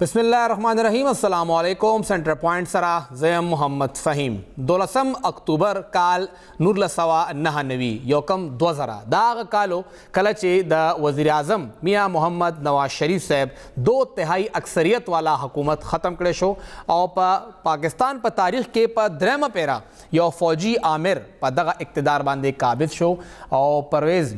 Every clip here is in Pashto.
بسم الله الرحمن الرحیم. السلام علیکم. سنټر پوینټ سره زیم محمد فهیم. 12 اکتوبر کال 1999 یوکم 2000 دا کالو کله چې د وزیر اعظم میاں محمد نواز شریف صاحب 2/3 اکثریت والا حکومت ختم کړي شو او په پاکستان په تاریخ کې په درېمه پیرا یو فوجي آمر په دغه اقتدار باندې قابض شو او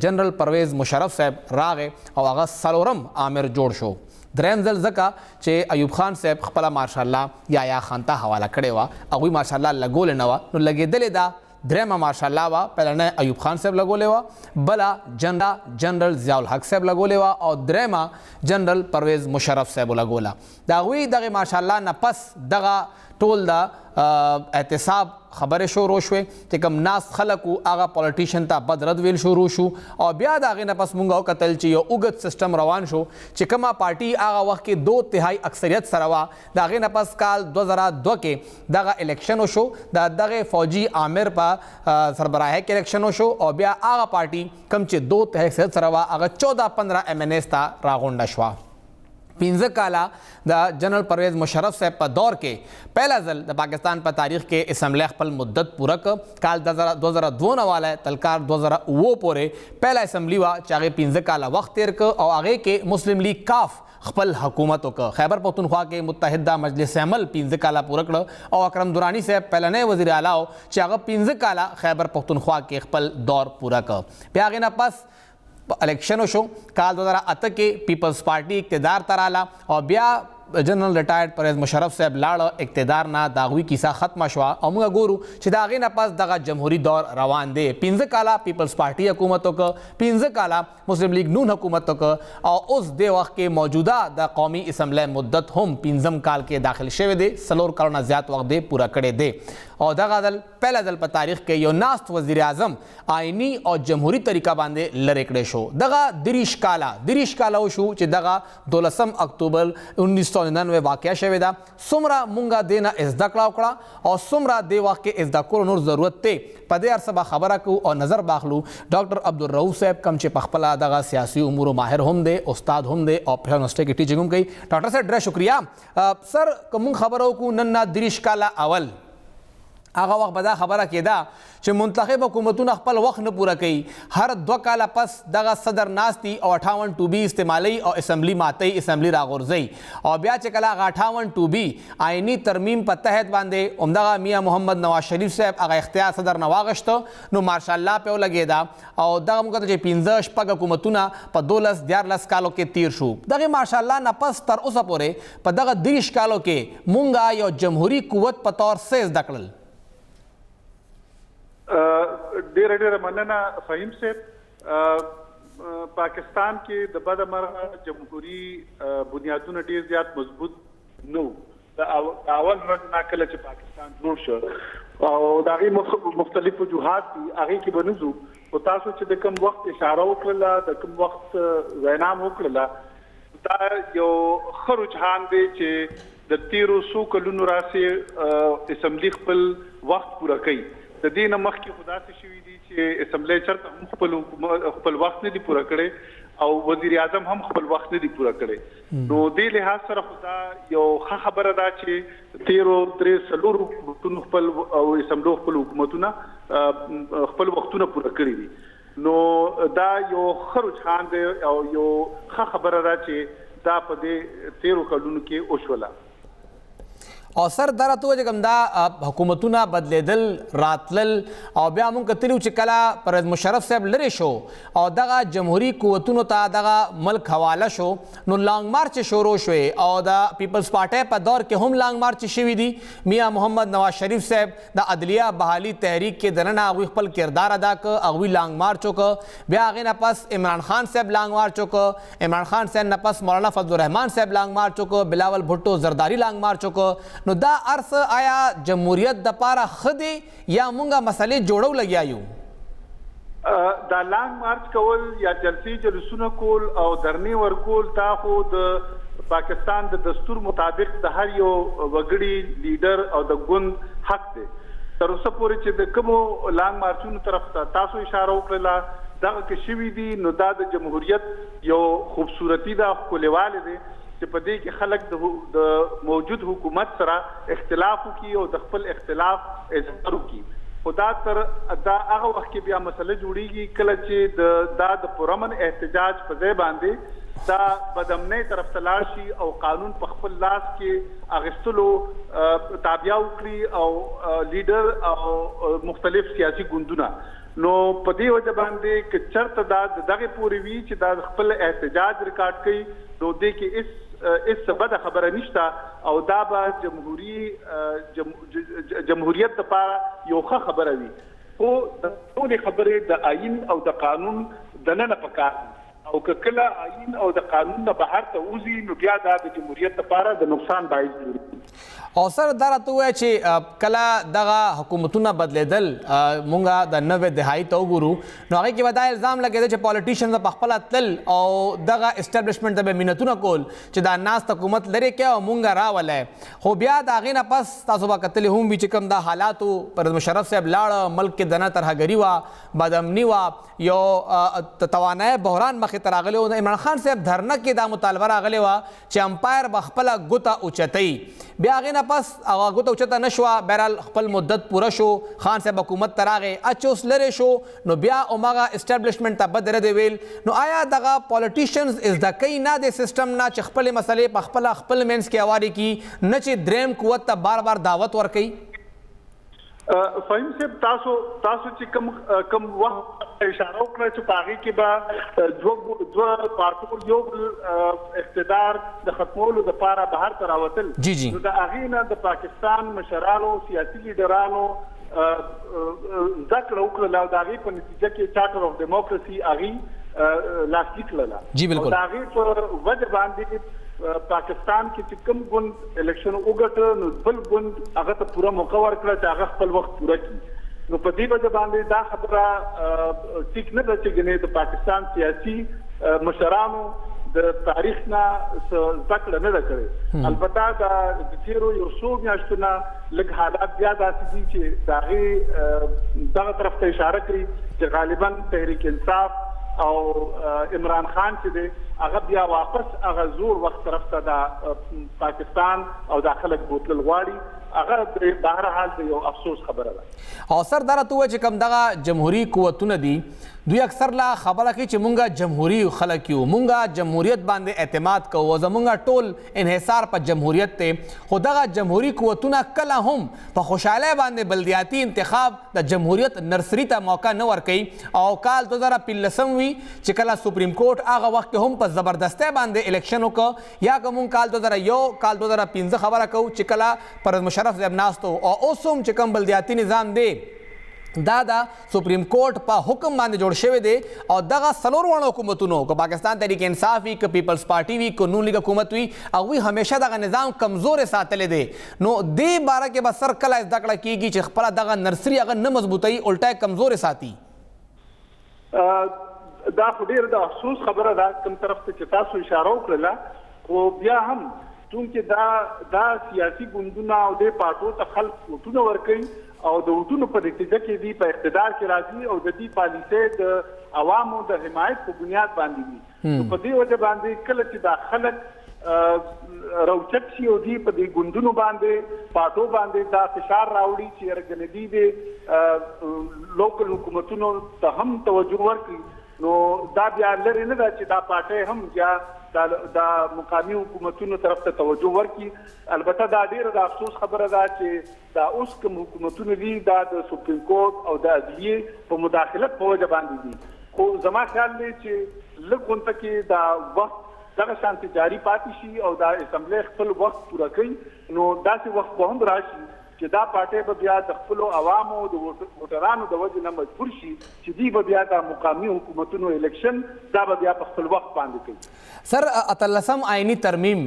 جنرال پرویز مشرف صاحب راغې او هغه څلورم آمر جوړ شو. دریم ځل ځکه چې ایوب خان صاحب خپله ماشاءالله یحیی خان ته حواله کړې وه، هغوی ماشاءالله لګولې نه وه، نو لګېدلې ده درېمه ماشاءالله وه. پهلنۍ ایوب خان صاحب لګولې وه، بله جنرال ضیاء الحق صاحب لګولې وه او درېمه جنرال پرویز مشرف صاحب لګوله. د هغوی دغې ماشاءالله نه پس دغه ټول د احتساب خبرې شروع شوې چې کوم ناست خلک وو هغه پولیټیشن ته بد رد ویل شروع شو او بیا د هغې نه پس مونږ وکتل چې یو اوږد سیسټم روان شو چې کومه پارټي هغه وخت کې 2/3 اکثریت سره وه. د هغې نه پس کال 2002 کې دغه الیکشن وشو، د دغې فوجي آمر په سربراهۍ کې الیکشن وشو او بیا هغه پارټي کوم چې 2/3 اکثریت سره وه هغه 14-15 MNAs ته راغونډه شوه. 15 کاله د جنرال پرویز مشرف صاحب په دور کې پہلا ځل د پاکستان په تاریخ کې اسمبلی خپل مدت پوره کړ. کال 2002 نه والا تلکار 2009 پورې پہلا اسمبلی وه چې هغې 15 کاله وخت تیر کړ او هغې کې مسلم لیگ کاف خپل حکومت وکړ. خیبر پختونخوا کې متحده مجلس عمل 15 کاله پوره کړ او اکرم درانی صاحب پهلنی وزیر اعلی و چې هغه 15 کاله خیبر پختونخوا کې خپل دور پوره کړ. بیا هغې نه پس الیکشن شو. کال 2008 کې پیپلز پارټي اقتدار ته راله او بیا جنرال ریټایرډ پرویز مشرف صاحب لاړه اقتدار نه، د هغوی کیسه ختمه شوه او موږ ګورو چې د هغې نه پس دغه جمهوري دور روان دی. 15 کاله پیپلز پارټي حکومت وکړه، 15 کاله مسلم لیگ نون حکومت وکړه او اوس دې وخت کې موجوده د قومي اسمبلی مدت هم 15 کال کې داخل شوی دی، 4 کلونه زیات وخت دی پوره کړی دی. او دغه ځل پهله ځل په تاریخ کې یو ناست وزیر اعظم آئینی او جمهوري طریقه باندې لرې کړی شو. دغه 30 کاله وشو چې دغه 12 اکتوبر 1999 واقعه شوې ده. څومره مونږه دې نه زده کړه وکړه او څومره دې وخت کې زده کولو نور ضرورت دی په دې هر څه به خبره کوو او نظر باخلو. ډاکټر عبدالرؤف صاحب کوم چې په خپله دغه سیاسي امورو ماهر هم دی، استاد هم دی او په یونیورسټۍ کې ټیچنګ هم کوي. ډاکټر صاحب ډېره شکریه. سر که مونږ خبره وکړو نن نه 30 کاله اول هغه وخت به دا خبره کېده چې منتخب حکومتونه خپل وخت نه پوره کوي، هر 2 کاله پس دغه صدر ناستی او 58(2)B استعمالوي او اسمبلی ماتوي، اسمبلی راغورځوي او بیا چې کله هغه 58(2)B آئینی ترمیم په تحت باندې همدغه میاں محمد نواز شریف صاحب هغه اختیار صدر نه واغشته نو ماشاءالله پې ولګېده او دغه موږ ته چې 15-16 حکومتونه په 12-14 کالو کې تیر شو. دغې ماشاءالله نه پس تر اوسه پورې په دغه 30 کالو کې مونږه یو جمهوري قوت په طور څه زده کړل؟ ډېره مننه فهیم صاحب. پاکستان کې د بده مرغه جمهوري بنیادونه ډېر زیات مضبوط نه وو. د اول ورځ نه کله چې پاکستان جوړ شو او د هغې مختلف وجوهات دي، هغې کې به نه ځو، خو تاسو چې د کوم وخت اشاره وکړله، د کوم وخت وینا م وکړله، دا یو ښه رجحان دی چې د تیرو څو کلونو راسې اسمبلی خپل وخت پوره کوي. د دې نه مخکې خو داسې شوي دي چې اسمبلی چېرته هم خپل وخت نه دي پوره کړی او وزیر اعظم هم خپل وخت نه دي پوره کړی. نو دې لحاظ سره خو دا یو ښه خبره ده چې تیرو 3-4 حکومتونو خپل او اسمبلو خپل حکومتونه خپل وختونه پوره کړي دي. نو دا یو ښه رجحان دی او یو ښه خبره ده چې دا په دې 13 کلونو کې وشوله. او سر دا راته ووایه چې کوم دا حکومتونه بدلیدل راتلل او بیا مونږ کتلي چې کله پرویز مشرف صاحب لرې شو او دغه جمهوري قوتونو ته دغه ملک حواله شو نو لانګ مارچ شروع شوې او د پیپلز پارټۍ په دور کې هم لانګ مارچ شوي دي. میاں محمد نواز شریف صاحب د عدلیه بحالي تحریک کې دننه هغوی خپل کردار ادا کړ، هغوی لانګ مارچ وکړ. بیا هغې نه پس عمران خان صاحب لانګ مارچ وکړ، عمران خان صاحب نه پس مولانا فضل الرحمان صاحب لانګ مارچ وکړ، بلاول بھٹو زرداری لانګ مارچ وکړ. نو دا ارس آیا جمهوریت د پاره خدي یا مونږه مسلې جوړو لګیا یو؟ دا لانګ مارچ کول یا جلسونه کول او درنې ورکول دا خو د پاکستان د دستور مطابق د هر یو وګړي لیډر او د ګوند حق دی. تر اوسه پورې چې د کومو لانګ مارچونو طرف ته تاسو اشاره وکړله دغه کې شوي دي، نو دا د جمهوریت یو خوبصورتي ده، ښکلېوالی دی چې په دې کې خلک د موجود حکومت سره اختلاف وکړي او د خپل اختلاف اظهار وکړي. خدا تر دا هغه وخت کې بیا مسله جوړیږي کله چې دا د پرامن احتجاج په ځای باندې دا بدامنۍ طرف ته لاړ شي او قانون په خپل لاس کې اخیستلو تابع وکړي او لیډر او مختلف سیاسي ګوندونه. نو په دې وجه باندې که چرته دا دغه پورې وي چې دا خپل احتجاج ریکارډ کړي نو دې کې اس بده خبره نشته او دا به جمهوریت لپاره یو ښه خبره وي. خو د ټولې خبرې د آئین او د قانون دننه پکار او که کله آئین او د قانون نه بهر ته وځي نو بیا دا د جمهوریت لپاره د نقصان باعث جوړي. او سر دا راته ووایه چې کله دغه حکومتونه بدلیدل مونږه د 90 دهایي ته وګورو نو هغې کې به دا الزام لګېده چې پالیټیشنز په خپله تلل او دغه اسټابلیشمنټ ته به منتونه کول چې دا ناست حکومت لرې کړی او مونږه راولی. خو بیا د هغې نه پس تاسو به کتلي هم وي چې کوم دا حالاتو پرویز مشرف صاحب لاړه ملک کې دنه ترهګري وه بدامني وه یو توانایي بحران مخې ته راغلی و. د عمران خان صاحب دھرنه کې دا مطالبه راغلی وه چې امپایر به خپله ګوته اوچتوي. بیا هغې نه پس هغه ګوته اوچته نه شوه. بهرحال خپل مدت پوره شو خان صاحب حکومت ته راغی اچوس لرې شو نو بیا هماغه اسټابلیشمنټ ته بد ردې ویل. نو آیا دغه پالیټیشنز زده کوي نه د سسټم نه چې خپلې مسلې په خپله خپل منځ کې هوارې کړي نه چې دریم قوت ته بار بار دعوت ورکوي؟ فهیم صاحب تاسو چې کوم وخت اشاره وکړه چې په هغې کې به دوه پارټو یو بل اقتدار د ختمولو دپاره بهر ته راوتل. نو د هغې نه د پاکستان مشرانو سیاسي لیډرانو زده کړه وکړله او د هغې په نتیجه کې چارټر اف ډیموکراسي هغې لاسلیک کړله او د هغې په وجه باندې پاکستان کې چې کوم ګوند الیکشن وګټه نو بل ګوند هغه ته پوره موقع ورکړه چې هغه خپل وخت پوره کړي. نو په دې وجه باندې دا خبره ټیک نه ده چې ګنې د پاکستان سیاسي مشرانو د تاریخ نه زده کړه نه ده کړې. البته د تېرو یو څو میاشتو نه لږ حالات بیا داسې دي چې د هغې دغه طرف ته اشاره کړي چې غالبا تحریک انصاف او عمران خان چې دی هغه بیا واپس هغه زور وخت طرف ته د پاکستان او د خلک بوتلل غواړي. هغه بهرحال د یو افسوس خبره ده. او سر دا راته ووایه چې کوم دغه جمهوري قوتونه دي دوی اکثر لا خبره کوي چې مونږه جمهوري خلک یو مونږه جمهوریت باندې اعتماد کوو زمونږه ټول انحصار په جمهوریت دی. خو دغه جمهوري قوتونه کله هم په خوشحالۍ باندې بلدیاتي انتخاب د جمهوریت نرسري ته موقع نه ورکوي. او کال 2015 وي چې کله سپریم کورټ هغه وخت کې هم په زبردستۍ باندې الیکشن وکړه یا که مونږ کال 2001 کال 2015 خبره کوو چې کله پرویز مشرف صاحب ناست و او اوس هم چې کوم بلدیاتي نظام دی دا د سپریم کورټ په حکم باندې جوړ شوی دی او دغه څلور واړه حکومتونو که پاکستان تحریک انصاف وي که پیپلز پارټي وي که نون لیگ حکومت وي هغوی همیشه دغه نظام کمزورې ساتلی دی. نو دې باره کې به سر کله زده کړه کېږي چې خپله دغه نرسري هغه نه مضبوطوي الټا یې کمزورې ساتي؟ دا خو ډېر د افسوس خبره ده کوم طرف ته چې تاسو اشاره وکړله. خو بیا هم چونکې دا سیاسي ګوندونه او دې پارټو ته خلک ووټونه ورکوي او د ووټونو په نتیجه کې دوی په اقتدار کې راځي او د دې پالیسۍ د عوامو د حمایت په بنیاد باندې وي. نو په دې وجه باندې کله چې دا خلک روچت شي او دوی په دې ګوندونو باندې پارټو باندې دا فشار راوړي چې یاره ګنې دوی د لوکل حکومتونو ته هم توجه ورکړي نو دا بیا لرې نه ده چې دا پارټۍ هم بیا دا مقامی حکومتونو طرف ته توجه ورکړي. البته دا ډیره د افسوس خبره ده چې دا اوس کوم حکومتونه دي دا د سپریم کورټ او د عدلیې په مداخلت په وجه باندې دي. خو زما خیال دی چې لږ غونته کې دا وخت دغه شانتې جاري پاتې شي او دا اسمبلی خپل وخت پوره کوي نو داسې وخت به هم راشي چې دا پارټۍ به بیا د خپلو عوامو د ووټرانو د وجې نه مجبور شي چې دوی به بیا د مقامي حکومتونو الیکشن دا به بیا په خپل وخت باندې کوي. سر 18 آئینی ترمیم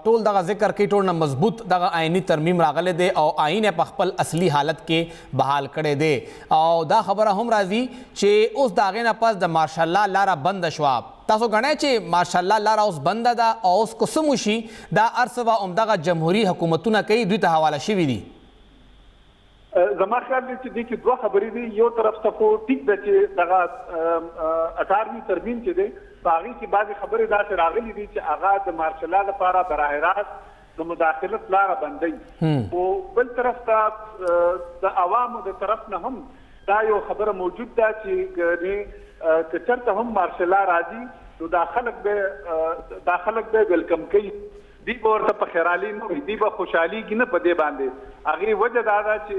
ټول دغه ذکر کوي ټول نه مضبوط دغه آئینی ترمیم راغلی دی او آئین په خپل اصلي حالت کې بحال کړی دی او دا خبره هم راځي چې اوس د هغې نه پس د مارشالله لاره بنده شوه. تاسو ګڼئ چې مارشالله لاره اوس بنده ده او اوس که څه وشي دا هر څه به همدغه جمهوري حکومتونه کوي دوی ته حواله شوي دي؟ زما خیال دی چې دې کې دوه خبرې دي. یو طرف ته خو ټیک ده چې دغه 18وی ترمیم چې دی په هغې کې بعضې خبرې داسې راغلي دي چې هغه د مارشل لا لپاره براه راست د مداخلت لاره بندوي. خو بل طرف ته د عوامو د طرف نه هم دا یو خبره موجود ده چې که چېرته هم مارشل لا راځي نو دا خلک به ویلکم کوي. دی به ورته په خیرالي نه وي، دی به خوشحالېږي نه په دې باندې. هغې وجه دا ده چې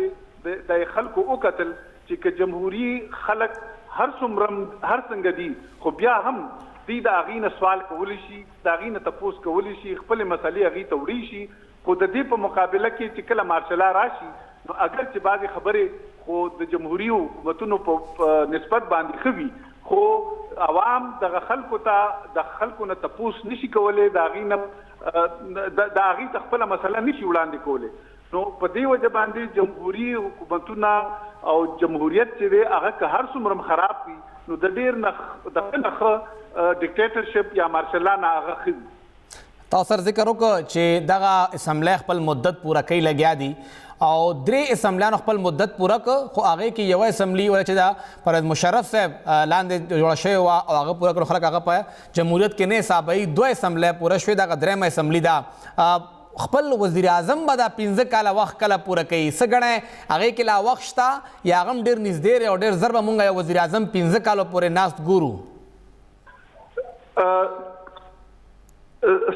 د خلکو وکتل چې که جمهوري خلک هر څنګه دي خو بیا هم دوی د هغې نه سوال کولی شي، د هغې نه تپوس کولی شي، خپلې مسلې هغې ته وړي شي. خو د دې په مقابله کې چې کله مارشل لا راشي نو اگر چې بعضې خبرې خو د جمهوري حکومتونو په نسبت باندې ښه وي خو عوام دغه خلکو ته د خلکو نه تپوس نشي کولی، د هغې ته خپله مسله نشي وړاندې کولی. نو په دې وجه باندې جمهوري حکومتونه او جمهوریت چې دی هغه که هر څومره خراب وي نو د ډېر نه ښه ډیکټیټرشپ یا مارشل لا نه هغه ښه وي. تاسو سره ذکر وکړه چې دغه اسمبلی خپل مدت پوره کوي لګیا دي او 3 اسمبلیانو خپل مدت پوره کړ، خو هغې کې یوه اسمبلي ولې چې دا پرویز مشرف صاحب لاندې جوړه شوې وه او هغه پوره کړو، خلک هغه په جمهوریت کې نه حسابوي. 2 اسمبلی پوره شوې، دغه 3مه اسمبلي ده. خپل وزیر اعظم به دا 15 کاله وخت کله پوره کوي؟ څه ګڼئ هغې کې لا وخت شته یا هغه هم ډېر نږدې دی او ډېر زر به مونږ یو وزیر اعظم 15 کالو پورې ناست ګورو؟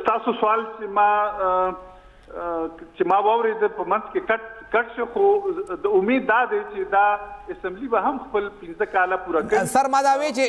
ستاسو سوال چې ما واورېد په منځ کې کټ شو، خو د امید دا دی چې دا اسمبلی به هم خپل 15 کاله پوره کوي. سر ما دا وی چې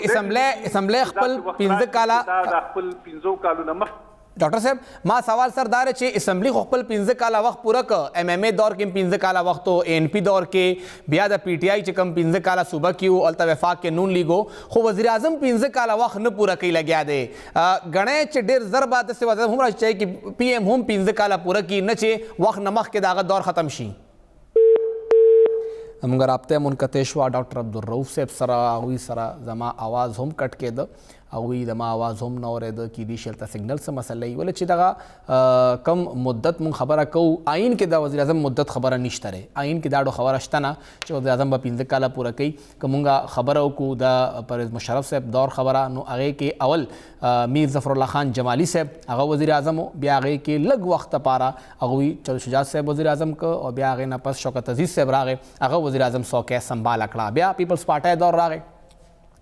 اسمبلی خپل 15 کاله دا خپل 15 کالو نه مخ. ډاکټر صاحب ما سوال سر دا چې اسمبلی خو خپل 15 کاله وخت پوره کړ، MMA دور کې 15 کاله وخت و، ANP دور کې بیا د PTI چې کوم 15 کاله صوبه کې و، هلته وفاق کې نون لیګ و، خو وزیر اعظم 15 کاله وخت نه پوره کوي لګیا دی. ګڼئ چې ډېر زر به داسې وضعیت هم راشي چې PM هم 15 کاله پوره کړي، نه چې وخت نه مخکې د هغه دور ختم شي. زموږ رابطه منقطع شوه ډاکټر عبدالرؤف صاحب سره، هغوی سره زما آواز هم کټ کېده، هغوی زما آواز هم نه اورېده. کیدای شي هلته سګنل څه مسله وي، ولې چې دغه کم مدت مونږ خبره کوو. آئین کې د وزیر اعظم مدت خبره نشته دی، آئین کې دا ډو خبره شته نه چې وزیر اعظم به 15 کاله پوره کوي. که مونږ خبره وکړو د پرویز مشرف صاحب دور خبره، نو هغې کې اول میر ظفر الله خان جمالي صاحب هغه وزیر اعظم و، بیا هغې کې لږ وخت دپاره هغوی چل شجاعت صاحب وزیر اعظم که، او بیا هغې نه پس شوکت عزیز صاحب راغی، هغه وزیر اعظم څوکۍ سنباله کړه. بیا پیپلز پارټۍ دور راغی،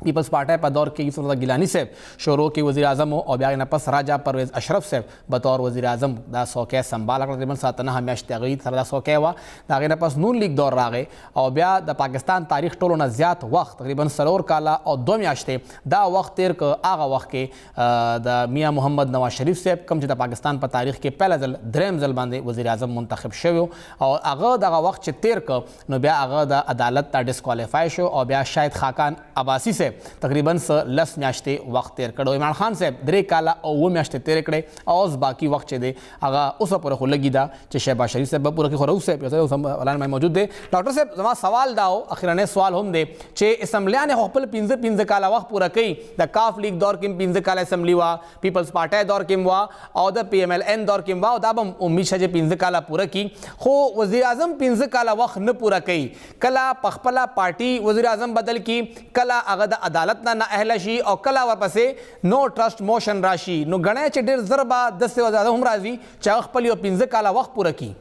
پیپلز پارټۍ په دور کې یوسف رضا گیلانی صاحب شروع کې وزیر اعظم او بیا نه پس راجا پرویز اشرف صاحب بطور وزیر اعظم دا څوکۍ سنباله کړه. تقریبا 7 میاشتې هغوی سره دا څوکۍ وه. د هغې نه پس نون لیګ دور راغی او بیا د پاکستان تاریخ ټولو نه زیات وخت تقریبا 4 کاله او 2 میاشتې دا وخت تیر که هغه وخت کې د میاں محمد نواز شریف صاحب کوم چې د پاکستان په تاریخ کې پهله ځل 3م ځل باندې وزیر اعظم منتخب شوی او هغه دغه وخت چې تیر که نو بیا هغه د عدالت ته ډسکوالیفای شو او بیا شاید خاقان عباسی صاحب تقریبا 10 میاشتې وخت تیر کړو. عمران خان صاحب 3 کاله او 9 میاشتې تیر کړې او اوس باقي وخت چې دی هغه اوسه پورې خو لګي ده چې شهباز شریف صاحب به پوره کړي. خو رؤوف صاحب یو ځای ولاړ موجود دی. ډاکټر صاحب زما سوال دا و، اخرنی سوال هم دی چې اسمبلیان خو خپل 15 کاله وخت پوره کوي. د کاف لیګ دور کې 15 کاله اسمبلی وه، پیپلز پارټۍ دور کې وه او د PMLN دور کې وه، او دا به امید شته چې 15 کاله پوره کړي. خو وزیر اعظم 15 کاله وخت نه پوره کوي. کله په خپله پارټي وزیر اعظم بدل کړي، کله هغه د عدالت نه اهله شي او کله ورپسې نو ټرسټ موشن راشي. نو ګڼئ چې ډېر زر به داسې وزیر اعظم هم راځي چې هغه خپل یو 15 کاله وخت پوره کړي.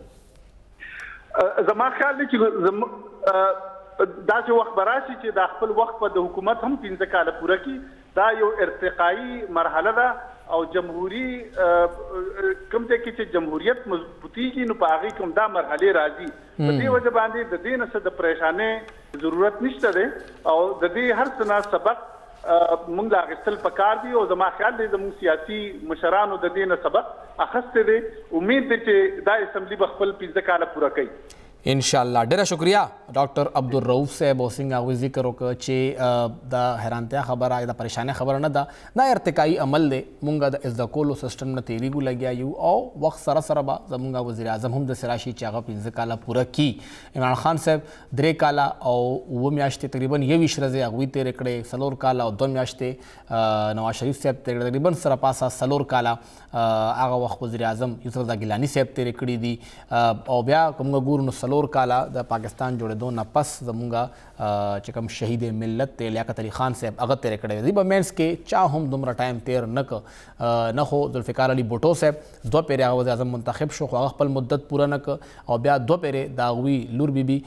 زما خیال دی چې داسې وخت به راشي چې دا خپل وخت په د حکومت هم 15 کاله پوره کړي. دا یو ارتقایي مرحله ده او جمهوري کوم ځای کې چې جمهوریت مضبوطیږي نو په هغې کې هم دا مرحلې راځي. په دې وجه باندې د دې نه څه د پریشانۍ ضرورت نشته دی او د دې هر څه نه سبق مونږ لا اخیستل پکار دي او زما خیال دی زموږ سیاسي مشرانو د دې نه سبق اخیستی دی. امید دی چې دا اسمبلی به خپل 15 کاله پوره کوي انشاءالله. ډیره شکریہ ډاکټر عبدالرؤف صاحب او څنګه هغوی ذکر وکړه چې د حیرانتیا خبره د پریشانۍ خبره نه ده، دا ارتقایي عمل دی. مونږ د زده کولو سسټم نه تېرېږو لګیا یو او وخت سره سره به زمونږ وزیر اعظم هم داسې راشي چې هغه 15 کاله پوره کړي. عمران خان صاحب 3 کاله او 9 میاشتې تقریبا 21 ورځې هغوی تېرې کړې، 4 کاله او 2 میاشتې نواز شریف صاحب تېرې کړې، تقریبا سره پاسه 4 کاله هغه وخت وزیر اعظم یوسف رضا گیلانی صاحب تېرې کړي دي او بیا که مونږ ګورو نو 4 څلور کاله د پاکستان جوړېدو نه پس زمونږ چې کوم شهید ملت دی لیاقت علي خان صاحب هغه تېرې کړی دی په مینس کې چا هم دومره ټایم تیر نه که نه خو ذوالفقار علي بوټو صاحب 2 پیرې هغه وزیر اعظم منتخب شو خو هغه خپل مدت پوره نه که او بیا 2 پیرې د هغوی لور بیبي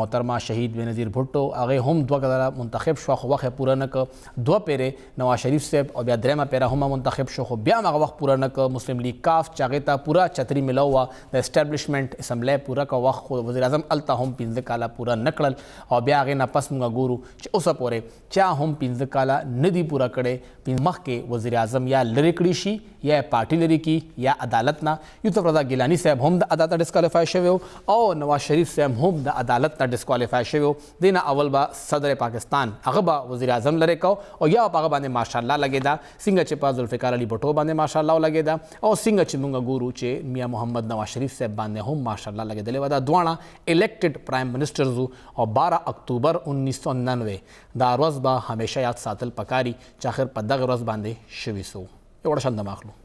محترمه شهید بېنظیر بھټو هغې هم 2 ځله منتخب شوه خو وخت یې پوره نه که 2 پیرې نواز شریف صاحب او بیا 3مه پیره هم منتخب شو خو بیا هم هغه وخت پوره نه که مسلم لیگ کاف چې هغې ته پوره چتري ملو وه د اسټابلیشمنټ اسمبلی پوره که وخت خو وزیر اعظم هلته هم 15 کاله پوره نه کړل او بیا هغې نه پس موږ ګورو چې اوسه پورې چا هم 15 کاله نه دي پوره کړی مخکې وزیر اعظم یا لرې کړي شي یا پارټي لرې کړي یا عدالت نه یوسف رضا ګیلاني صاحب هم د عدالت نه ډسکوالیفای شوی او نواز شریف صاحب هم د عدالت نه ډسکوالیفای شوی دی نه اول به صدر پاکستان هغه به وزیر اعظم لرې کو او یا په هغه باندې ماشاءالله لګېده څنګه چې په ذوالفقار علي بھټو باندې ماشاءالله لګېده او څنګه چې موږ ګورو چې میاں محمد نواز شریف صاحب باندې هم ماشاءالله لګېدلې وه دا دواړه الیکټډ پرایم منسټرز او 12 اکتوبر 1999 دا ورځ به همیشه یاد ساتل پکاري چې آخر په دغه ورځ باندې شوي سو یو وړه شان دم اخلو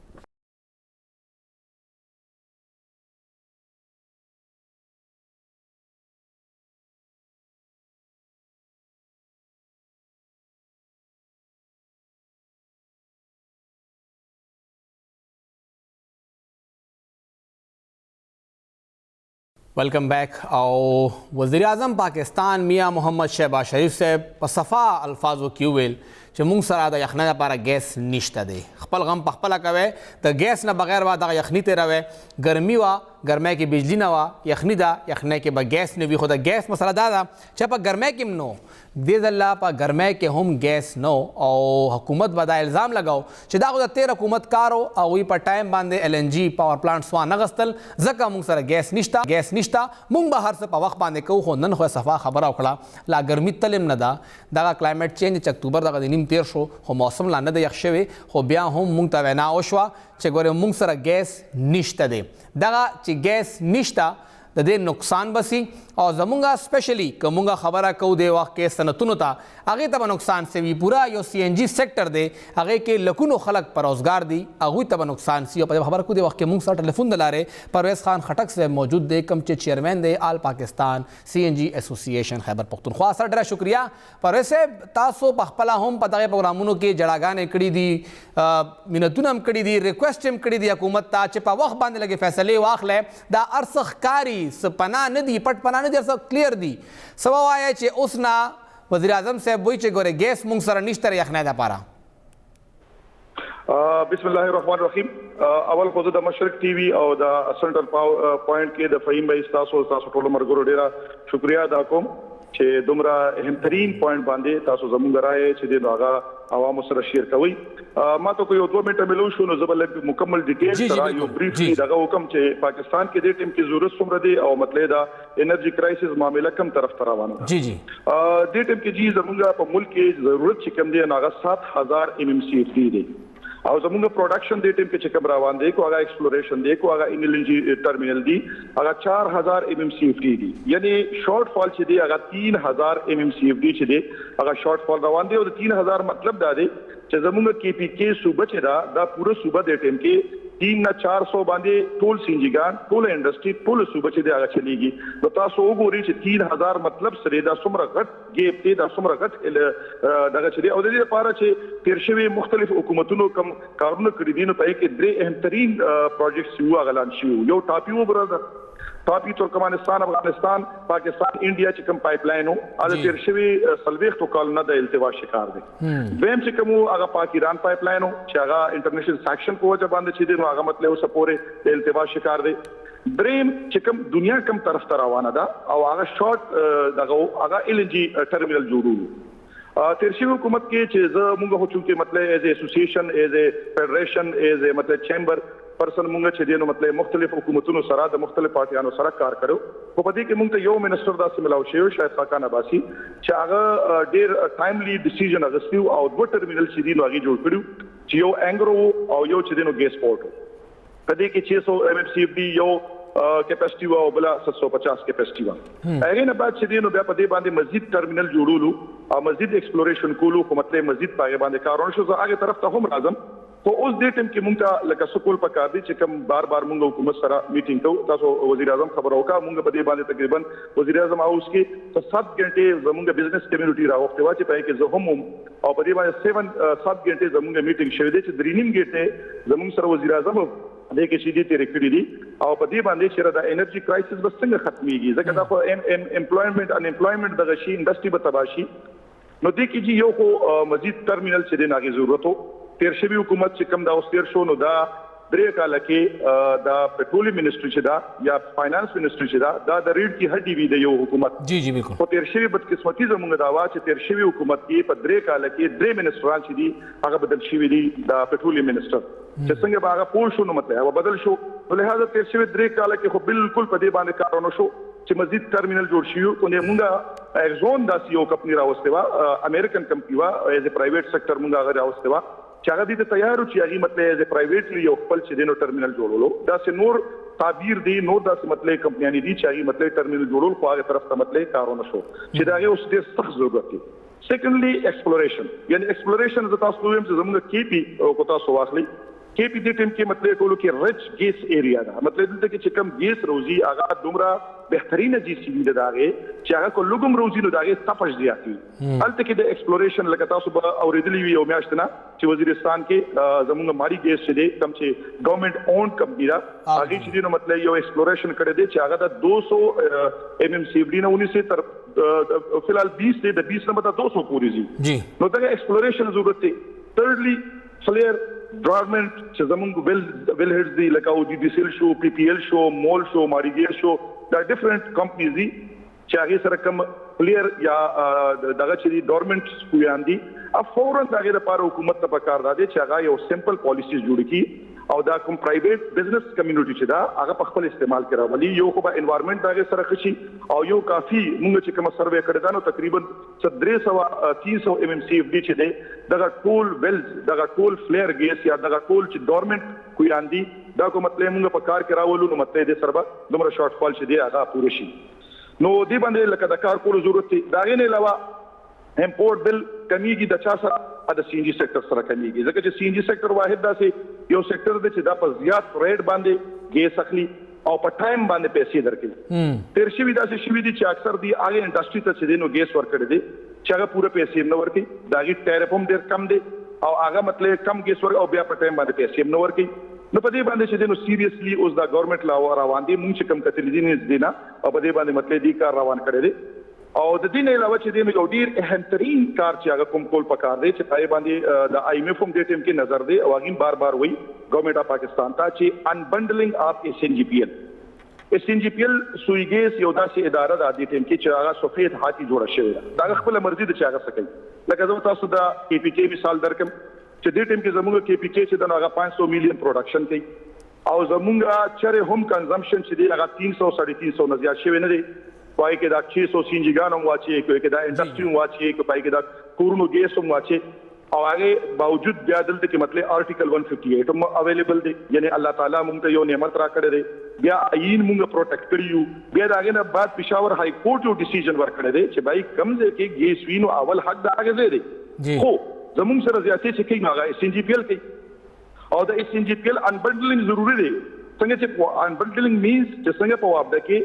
ویلکم بیک او وزیر اعظم پاکستان میاں محمد شہباز شریف صاحب په صفا الفاظو کې وویل چې موږ سره د یخنۍ لپاره ګیس نشته دی خپل غم په خپله کوئ د ګیس نه بغیر به دغه یخني تېروئ ګرمي وه ګرمۍ کې بجلی نه وه یخني ده یخنۍ کې به ګیس نه وي خو د ګیس مسله دا ده چې په ګرمۍ کې هم نو دې ځله په ګرمۍ کې هم ګیس نو او حکومت به دا الزام لګاو چې دا خو د تېر حکومت کار و او هغوی په ټایم باندې LNG پاور پلانټس وانه غوښتل ځکه موږ سره ګیس نشته موږ به هر څه په وخت باندې کوو خو نن خو صفا خبره وکړه لا ګرمي تل هم نه ده دغه کلایمټ چینج چې اکتوبر دغه د نیم تیر شو خو موسم لا نه دی یخ شوی خو بیا هم موږ ته وینا وشوه چې ګورې موږ سره ګیس نشته دی دغه چې ګیس نشته د دې نقصان بسی او زمونږه سپیشلی که مونږه خبره کوو د وخت کې صنعتونو ته هغې ته به نقصان سوي پوره یو CNG سیکټر دی هغې کې لکونو خلک په روزګار دي هغوی ته به نقصان سي او په خبره کوو د وخت کې مونږ سره ټلیفون د لارې پرویز خان خټک صاحب موجود دی کوم چې چیئرمین دی آل پاکستان CNG ایسوسییشن خیبر پختونخوا سره ډېره شکریه پرویز صاحب تاسو په خپله هم په دغې پروګرامونو کې جړاګانې کړي دي منتونه هم کړي دي ریکویسټ هم کړي دي حکومت ته چې په وخت باندې لږې فیصلې واخلی دا هر څه ښکاري څه پناه نه دي پټ پناه نه دي هر څه کلیر دي څه به وایه چې اوس نه وزیر اعظم صاحب وایي چې ګورې ګیس موږ سره نشته یخنۍ دپاره بسم الله الرحمن الرحیم اول خو زه د مشرق ټي وي او د سنټر پوینټ کې د فهیم بھائی ستاسو ټولو ملګرو ډېره شکریا ادا کوم چې دومره اهمترین پوینټ باندې تاسو زموږ رایې چې دی نو هغه عوامو سره شیر کوئ ما ته یو 2 منټه ملو شو نو زه به لږ مکمل ډیټیل سره یو بریفلی دغه حکم چې پاکستان کې دې ټیم کې ضرورت څومره دی او مطلب دا انرژي کرایسس معاملې کم طرف ته روانه جی دې ټیم کې زموږ په ملک کې ضرورت چې کم دی هغه 7000 MMCFD دی او زموږ پروډکشن دې ټیم کې چې کوم روان دی کو هغه ایکسپلوریشن دی کو هغه انرژي ټرمینل دی هغه 4000 MMCFD دی یعنی شارټ فال چې دی هغه 3000 MMCFD چې دی هغه شارټ فال روان دی او 3000 مطلب دا دی چې زموږ KPK صوبه چې دا پوره صوبه دې ټیم کې 3 نه 400 باندې ټول سینجیګان ټول انډستری ټول صوبه چې دی هغه چلیږي نو تاسو وګورئ چې 3000 مطلب سره دا څومره غټ ګیپ دی دا څومره غټ دغه چې دی او د دې لپاره چې تیر شوی مختلف حکومتونو کم کارونه کړی دي نو په کې درې اهمترین پروجیکټس یو اعلان شوی یو ټاپیو برادر ټاپی ترکمنستان افغانستان پاکستان انډیا چې کوم پایپ لاین او د تیر شوی سلويختو کالونه د التوا شکار دي دویم چې کوم هغه پاک ایران پایپ لاین چې هغه انټرنیشنل سیکشن په وجه باندې چې دی نو هغه مطلب اوسه پورې د التوا شکار دي دریم چې کوم دنیا کم طرف ته روانه ده او هغه شارټ دغه هغه LNG ټرمینل جوړولو تیر شوی حکومت کې چې زه موږ هو چې مطلب ایز ایسوسییشن ایز فیډریشن ایز مطلب چیمبر پرسن مونږ چې دینو مطلب مختلف حکومتونو سره د مختلف پارټیانو سره کار کړو په پدې کې مونږ ته یو منسٹر داسې ملاو شو شاید خاکان عباسی چې هغه ډېر ټایملی ډیسیژن اغستیو او 2 ټرمینل چې دینو هغه جوړ کړو چې یو انګرو او یو چې دینو ګیس پورټ پدې کې 600 MMCFD یو کیپاسټي او بل 750 کیپاسټي و هغه نه بعد چې دینو بیا په دې باندې مزید ټرمینل جوړولو او مزید ایکسپلوریشن کولو کوم مطلب مزید پای باندې کارونه شو زه هغه طرف ته هم راځم خو اوس دې ټیم کې مونږ ته لکه سکول پکار دي چې کوم بار بار مونږ حکومت سره میټینګ کوو. تاسو وزیر اعظم خبر وکړه مونږ په دې باندې تقریبا وزیر اعظم هاوس کې 7 غنټې زمونږ بزنس کمیونټي راوخته وا چې پای کې زه هم او په دې باندې 7 غنټې زمونږ میټینګ شوه دي چې 3 غنټې زمونږ سره وزیر اعظم دې کې چې دې تیر کړی دي او په دې باندې چې دا انرژي کرایسس بس څنګه ختميږي ځکه دا په امپلویمنت ان امپلویمنت دغه شي انډستری به تباشي. نو دې کې چې یو خو مزید ټرمینل چې د ناغي ضرورت وو تیر شوی حکومت چې کوم دا اوس تیر شو نو دا 3 کال کې دا پټرولیم منسټری چې دا یا فاینانس منسټری چې دا د ریډ کی هډی وی د یو حکومت جی جی بالکل. خو تیر شوی بدقسمتي زموږ دا وا چې تیر شوی حکومت کې په 3 کال کې 3 منسټران چې دي هغه بدل شوی دي دا پټرولیم منسټر چې څنګه به هغه پول شو نو مطلب هغه بدل شو. نو لہذا تیر شوی 3 کال کې خو بالکل په دې باندې کارونه شو چې مزید ټرمینل جوړ شي او موږ ایگزون داسې یو کمپنی راوسته وا امریکن کمپنی وا ایز ا پرایویټ سېکټر موږ هغه راوسته وا چې هغه دې ته تیار و چې هغه مطلب ایز ا پرایویټلی یو خپل چې دینو ټرمینل جوړولو دا سه نور تعبیر دی نور داسې مطلب کمپنیانی دي چې هغه مطلب ټرمینل جوړول خو هغه طرف ته مطلب کارونه شو چې دا اوس ډېر سخت ضرورت دی. سیکنډلی ایکسپلوریشن یعنی ایکسپلوریشن د تاسو ویم چې زموږ کیپی او کو تاسو واخلي کیپی دې ټیم کې مطلب ټولو کې رچ ګیس ایریا دا مطلب دې کې چې کم ګیس روزي هغه دومره بهترینه جی سی بي د داغه چې هغه کو لګم روزي نو داغه تپش زیاتی الته کې د ایکسپلوریشن لکه تاسو به اوریدلی وی او میاشتنه چې وزیرستان کې زموږ ماري ګیس چې دې کم چې ګورنمنت اون کمپنی دا هغه چې نو مطلب یو ایکسپلوریشن کړی دی چې هغه د 200 ایم سی ډی نه 19 تر فی الحال 20 دی د 20 نه مطلب 200 پوری جی نو دا ایکسپلوریشن ضرورت دی. تھرڈلی فلیر ډراګمنت چې زمونږ ویل هډز دی لکه او جی ډی سی ال شو پی پی ال شو مول شو ماری ګیر شو دا ډیفرنٹ کمپنیز دي چې هغه سره کوم فلیر یا دغه چې دی ډورمنت سکویان دي فورا دغه لپاره حکومت ته پکار دی چې هغه یو سمپل پالیسیز جوړ کړي او دا کوم پرایویټ بزنس کمیونټي چې دا هغه په خپل استعمال کې راولي یو خو به انوایرنمنت دغه سره خشي او یو کافي موږ چې کوم سروې کړی دا نو تقریبا 300 ایم ام سی اف ډي چې دی دغه ټول ویلز دغه ټول فلیر ګیس یا دغه ټول چې ډورمنت کویان دي دا کوم مطلب موږ په کار کې راولو نو مطلب دې سره دومره شارټ فال چې دی هغه پوره شي. نو دې باندې لکه د کار کولو ضرورت دی. دا غي نه علاوه امپورټ بل کمیږي د چا سره د سی ان جی سېکټر سره کمیږي ځکه چې سی ان جی سېکټر واحد داسې یو سېکټر دی چې دا په زیات ریټ باندې ګیس اخلي او په ټایم باندې پیسې درکړي. تیر شوی داسې شوی دي چې اکثر دی هغه انډستری ته چې نو ګیس ورکړي دي چې هغه پوره پیسې نه ورکړي دا غي ټیرف هم ډېر کم دي او هغه مطلب کم ګیس ورکړي او بیا په ټایم باندې پیسې نه ورکړي. نو په دې باندې چې نو سیریسلی اوس دا ګورنمنت لا روان دي مونږ چې کم کتل دي نه دي نه او په دې باندې مطلب دې کار روان کړي دي او د دې نه علاوه چې دې یو ډیر اهم ترين کار چې هغه کوم کول پکار دی چې پای باندې د آی ایم ایف هم دې ټیم کې نظر دی او هغه بار بار وایي ګورنمنت اف پاکستان ته چې انبندلینګ اف اس ان جی پی ال اس ان جی پی ال سویګیس یو داسې اداره د دې ټیم کې چې هغه سفید هاتي جوړه شوی دا خپل مرزي د چې هغه سکی لکه زه تاسو د کی پی کې مثال درکم چې دې ټیم کې زموږ کی پی کې چې دا هغه 500 میلیون پروډکشن کوي او زموږ چره هم کنزمپشن چې دی هغه 300 350 نه زیات شوی نه دی پای کې دا 600 سینجګانو واچي کې دا انډستری واچي کې پای کې دا کورونو ګیس هم واچي او هغه باوجود بیا دلته کې مطلب آرټیکل 158 هم اویلیبل دی یعنی الله تعالی موږ ته یو نعمت را کړی دی بیا عین موږ پروټیکټ کړیو بیا داغه نه بعد پېښور های کورټ یو ډیسیژن ورکړی دی چې بای کمزې کې ګیس وینو اول حق دا هغه دی خو زموږ سره زیاتې چې کوي هغه اس ان جی پی ال کوي او د اس ان جی پی ال انبندلینګ ضروری دی څنګه چې انبندلینګ مینز چې څنګه په واپس کې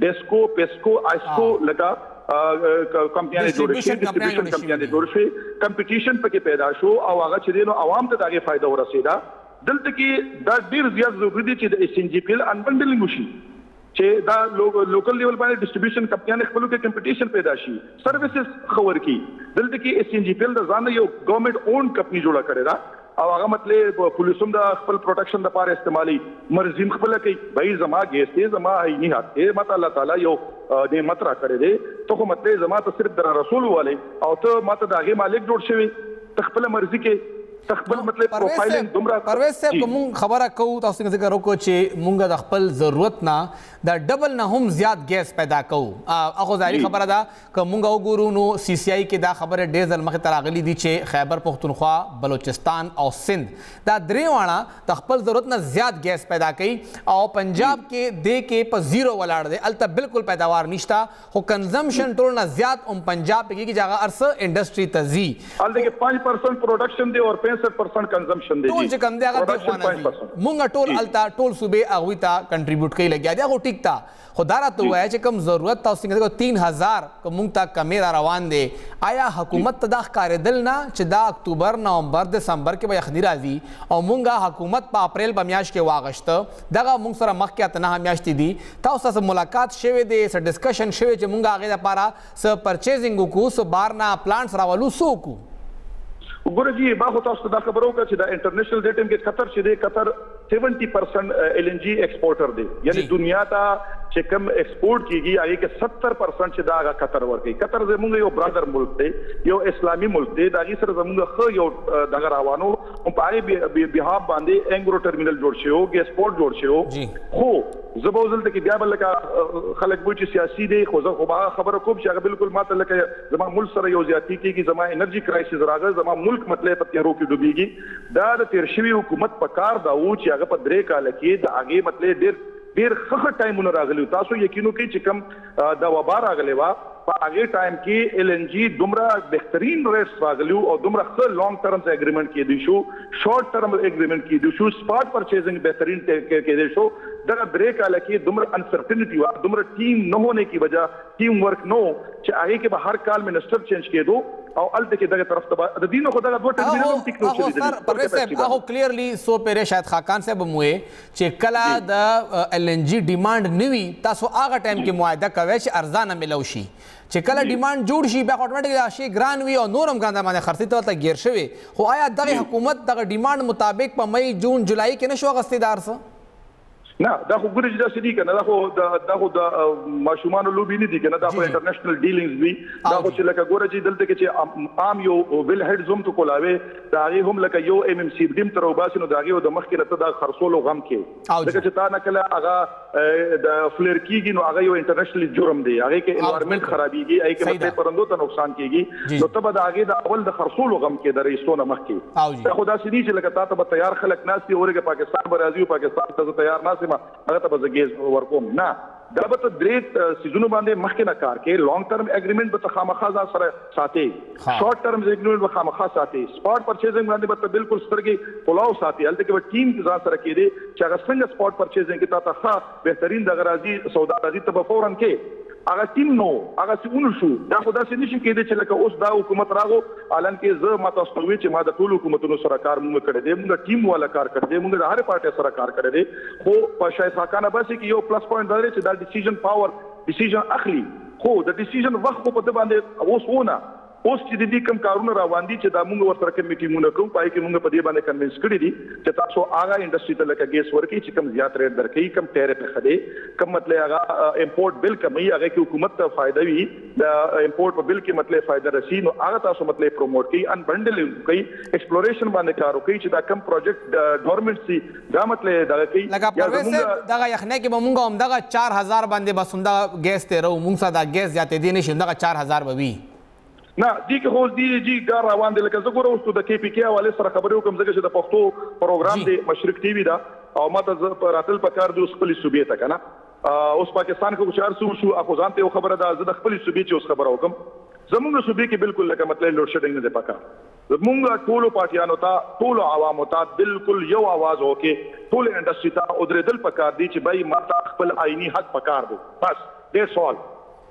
ډیسکو پیسکو آیسکو لگا کمپنیانه جوړ شي ډیسټریبیوشن کمپنیانه جوړ شي کمپټیشن پکې پیدا شو او هغه چې دینو عوام ته دغه فائدہ ورسېدا دلته کې دا ډیر زیات ضروری دي چې د اس ان جی پی ال انبندلینګ وشي چې دا لوکل لیول باندې ډیسټریبیوشن کمپنیانه خپلو کې کمپټیشن پیدا شي سرویسز خور کی دلته کې اس ان جی پی ال د ځان یو ګورنمنت اون کمپنی جوړه کړی دا او هغه مطلب پولیسوم د خپل پروټیکشن لپاره استعمالي مرزین خپل کوي بھائی زما ګیس ته زما نه هاته مت الله تعالی یو نعمت را کړی دی ته خو مطلب زما ته صرف در رسول والے او ته ماته دغه مالک جوړ شوی تخپل مرزي کې تخپل مطلب پروفایلینګ دومره پرویز صاحب کوم خبره کو تاسو څنګه ذکر وکړو چې مونږ د خپل ضرورت نه د ډبل نه هم زیات ګیس پیدا کوو هغه ظاهري خبره ده که مونږ وګورو نو سی سی آی کې دا خبره ډېر ځل مخې ته راغلي دي چې خیبر پختونخوا بلوچستان او سندھ دا درې واړه د خپل ضرورت نه زیات ګیس پیدا کوي او پنجاب کې دې کې په زیرو ولاړ دی الته بالکل پیداوار نشته خو کنزمپشن ټول نه زیات پنجاب کې چې هغه ارسه انډستری ته ځي الته کې 5% پروډکشن دی او 65% کنزمپشن دی ټول چې کم دی هغه دی خوانه مونږ ټول التا ټول صوبې هغوی ته کنټریبیوټ کوي لګیا دی هغه ټیک تا خو دا راته ووایه چې کوم ضرورت تاسو څنګه 3000 که مونږ ته کمې را روان دی آیا حکومت ته دا ښکارېدل نه چې دا اکتوبر نومبر دسمبر کې به یخني راځي او مونږ حکومت په اپریل په میاشت کې واغشته دغه مونږ سره مخکې اته نهه میاشتې دي تاسو سره ملاقات شوی دی څه ډسکشن شوی چې مونږ هغې دپاره څه پرچیزنګ وکړو څه بار نه پلانټس راولو څه وکړو وګوره جی ما خو تاسو ته دا خبر وکړه چې د انټرنیشنل ډیټم کې قطر چې دی قطر 70% LNG ایکسپورټر دی یعنی دنیا ته چې کوم ایکسپورټ کیږي هغه کې 70% چې دا هغه قطر ورکوي قطر زموږ یو برادر ملک دی یو اسلامي ملک دی دا غي سره زموږ خو یو دغه روانو او په هغه بها باندې انګرو ټرمینل جوړ شو ګیسپورټ جوړ شو خو زبوزل ته کې بیا بل لکه خلک وایي چې سیاسي دی خو زه خو خبره کوم چې هغه بالکل ماته لکه زما ملک سره یو زیاتی کیږي زما انرژي کرایسس راغی زما ملک مطلب په تیارو کې ډوبېږي دا د تیر شوی حکومت په کار دا و چې هغه په درې کال کې د هغې مطلب ډېر ښه ټایمونه راغلي تاسو یقین وکړئ چې کوم د وبا راغلی وه په هغې ټایم کې LNG دومره بهترین ریټس راغلي او دومره ښه لانګ ټرم اګریمنټ کېدی شو شارټ ټرم اګریمنٹ کېدی شو سپاٹ پرچیزنگ بہترین کېدی شو دغه درې کاله کې دومره انسرټنټي وه دومره ټیم نه ہونے کی وجہ ټیم ورک نو چې هغې کې به هر کال منسټر چینج کېدو او الته کې دغه طرف ته د دینو خو دغه دوه ټرمینل ټیکنالوژي سر پروفیسر صاحب هغه کلیئرلی سو پیره شاید خاکان صاحب موي چې کلا د LNG ډیماند نیوي تاسو هغه ټایم کې معاهده کوي چې ارزانه ملو شي چې کله ډیماند جوړ شي بیا اتوماتیکلی شي ګران وي او نورم ګاندې باندې خرڅي ته گیر شوی خو آیا دغه حکومت دغه ډیماند مطابق په مئی جون جولای کې نشو غستیدار څه نه دا خو ګورې چې داسې دي که نه دا خو د ماشومانو لوبې نه دي که نه دا خو انټرنیشنل ډیلینګز وي دا خو چې لکه ګوره چې دلته کې چې عام یو ویل هیډز هم ته کولاوې د هغې هم لکه یو MMC ډیم ته راوباسي نو د هغې د مخکې نه ته دا خرڅولو غم کې ځکه چې تا نه کله هغه د فلیر کېږي نو هغه یو انټرنیشنل جرم دی هغې کې انوایرمنټ خرابېږي هغې کې مطلب پرندو ته نقصان کېږي نو ته به د هغې د اول د خرڅولو غم کې د رئیسو نه مخکې دا خو داسې دي چې لکه تا ته به تیار خلک ناست دي اورېږه پاکستان به راځي او پاکستان ته زه تیار ناست یم هغه ته به زه ګیز ورکوم نه دا به ته درې سیزونو باندې مخکې نه کار کوې لانګ ټرم اګریمنټ به ته خامخا ځان سره ساتې شارټ ټرم اګریمنټ به خامخا ساتې سپاټ پرچیزنګ باندې به ته بالکل سترګې پلاو ساتې هلته کې به ټیم ځان سره کېدې چې هغه څنګه سپاټ پرچیزنګ کې تا ته ښه بهترین دغه راځي سودا راځي ته به فوراً کې هغه ټیم نو هغه چې اونو شو دا خو داسې نشي کېدی چې لکه اوس دا حکومت راغو حالان کې زه ما تاسو ته ووایي چې ما د ټولو حکومتونو سره کار مونږ کړی دی مونږ ټیم والا کار کړی دی مونږ د هرې پارټۍ سره کار کړی دی خو په شاید خاکان عباسي کې یو پلس پوینټ دا دی چې دا ډیسیژن پاور ډیسیژن اخلي خو د ډیسیژن وخت خو په ده باندې اوس ونه اوس چې د دې کوم کارونه روان دي چې دا مونږ ورسره کوم میټینګونه کوو پای کې مونږ په دې باندې کنوینس کړي دي چې تاسو هغه انډسټري ته لکه ګیس ورکړي چې کوم زیات ریټ درکړي کوم ټیرف یې ښه دی کوم مطلب هغه امپورټ بل کموي هغه کې حکومت ته فایده وي د امپورټ په بل کې مطلب فایده رسي نو هغه تاسو مطلب پروموټ کړي ان بنډل کوي ایکسپلوریشن باندې کار وکړي چې دا کوم پروجیکټ ګورنمنت سي دا مطلب دغه کوي لکه پروفیسر دغه یخنه کې به مونږ هم دغه 4000 باندې بس همدا ګیس ته رو مونږ سره دا ګیس زیاتې دی نشي دغه 4000 به وي نه دې کې خو دې جی کار روان دی لکه زه ګوره اوس د KPK حوالې سره خبرې وکړم ځکه چې د پښتو پروګرام دی مشرق ټي وي دا او ما ته زه راتل پکار دی اوس خپلې صوبې ته که نه اوس پاکستان کې چار شو اخو ځان ته یو خبره ده زه د خپلې صوبې چې اوس خبره وکړم زمونږ صوبې کې بالکل لکه مطلب لوډ شیډنګ نه دی پکار زمونږ ټولو پارټیانو ته ټولو عوامو ته بالکل یو आवाज وکړي ټول انډسټري ته ودرېدل پکار دي چې بھائی ما ته خپل آئینی حق پکار دی بس ډېر سوال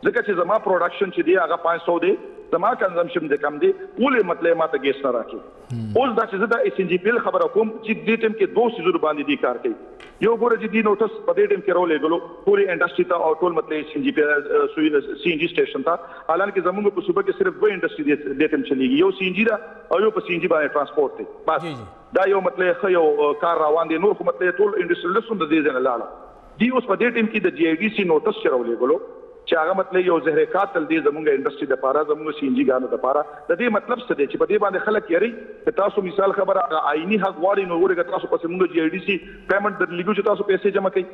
ځکه چې زما پروډکشن چې دی هغه 500 دی زما کنزمپشن د کم دی ولې مطلب ما ته ګیس نه راکړي اوس دا چې زه د SNGPL خبره کوم چې دې ټیم کې دوه سیزونو باندې دی کار کوي یو ګوره چې دی نوټس په دې ټیم کې راولېږلو ټولې انډسټري ته او ټول مطلب SNGPL CNG سټیشن ته حالانکه زموږ په صوبه کې صرف دوه انډسټري دې ټیم چلیږي یو CNG دا او یو په CNG باندې ترانسپورټ دی بس دا یو مطلب ښه یو کار روان دی نور خو مطلب ټول انډسټریلسټ د دې ځای نه لاړه دی اوس په دې ټیم کې د GIDC نوټس چې راولېږلو چې هغه مطلب یو زهر قاتل دی زموږ انډسټري د پاره زموږ CNG ګانو د پاره د دې مطلب څه دی چې په دې باندې خلک یاري چې تاسو مثال خبره آئینی حق غواړي نو ورګه تاسو پسې موږ GIDC پیمنټ درلګو چې تاسو پیسې جمع کړئ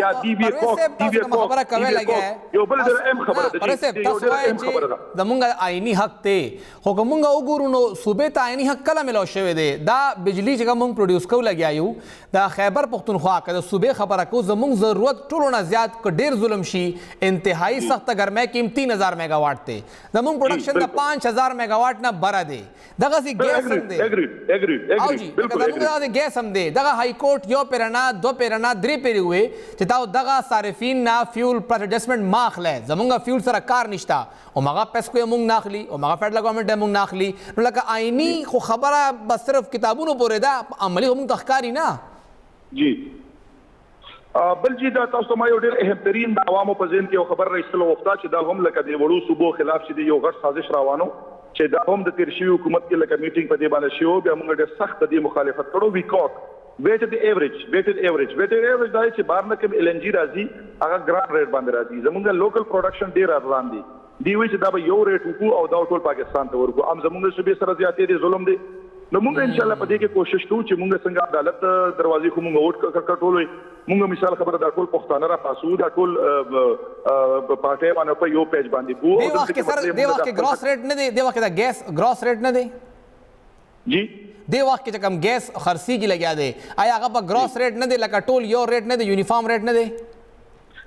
یا DBA خبره کوي لګي یو بل د ام خبره ده چې یو د ام خبره ده زموږ آئینی حق ته خو کومه وګورو نو صوبې ته آئینی حق کله ملو شوی دی دا بجلی چې موږ پروډوس کوو لګیایو د خیبر پختونخوا کې د صوبې خبره کو زموږ ضرورت ټولو نه زیات ک ډیر ظلم شي انتهایی سخت گرمے کیم 3000 میگا واٹ تے زمون پروڈکشن دا 5000 میگا واٹ نہ برا دے دغه سی گیس هم دے ایگریڈ او جی زمون دا گیس هم دے دغه ہائی کورٹ یو پیرنا دو پیرنا درې پیری ہوئے چې تا دغه صارفین نا فیول پرائس ایڈجسٹمنٹ ماخله زمونږ فیول سره کار نشتا او مغه پیسکو مونږ ناخلی او مغه فدرل گورنمنٹ مونږ ناخلی نو لکه آئینی خو خبره بس صرف کتابونو پورې دا عملی هم تخکاری نه جی بل جی دا تاسو ما یو ډېر اهم ترین د عوامو په ذهن کې یو خبر راځلو وخته چې دا هم لکه د وړو صوبو خلاف چې یو غټ سازش روانو چې دا هم د تیر شوی حکومت کې لکه میټینګ په دې باندې شو بیا موږ ډېر سخت د مخالفت کړو وی کاټ ویټ د ایوریج دا چې بار نه کوم ال ان جی راځي هغه ګران ریټ باندې راځي زموږ لوکل پروډکشن ډېر ارزان دي دی وی چې دا به یو ریټ وکړو او دا ټول پاکستان ته ورکو ام زموږ صوبې سره زیاتې دي ظلم دي نو موږ ان شاء الله په دې کې کوشش کوو چې موږ څنګه عدالت دروازې خو موږ ووټ کټولوي موږ مثال خبره دا ټول پښتانه را پاسو دا ټول پارټي باندې په یو پیج باندې کوو دی وخت کې سر دی وخت کې ګراس ریټ نه دی دی وخت کې دا ګیس ګراس ریټ نه دی جی دی وخت کې چې کم ګیس خرڅي کې لګیا دی آیا هغه په ګراس ریټ نه دی لکه ټول یو ریټ نه دی یونیفارم ریټ نه دی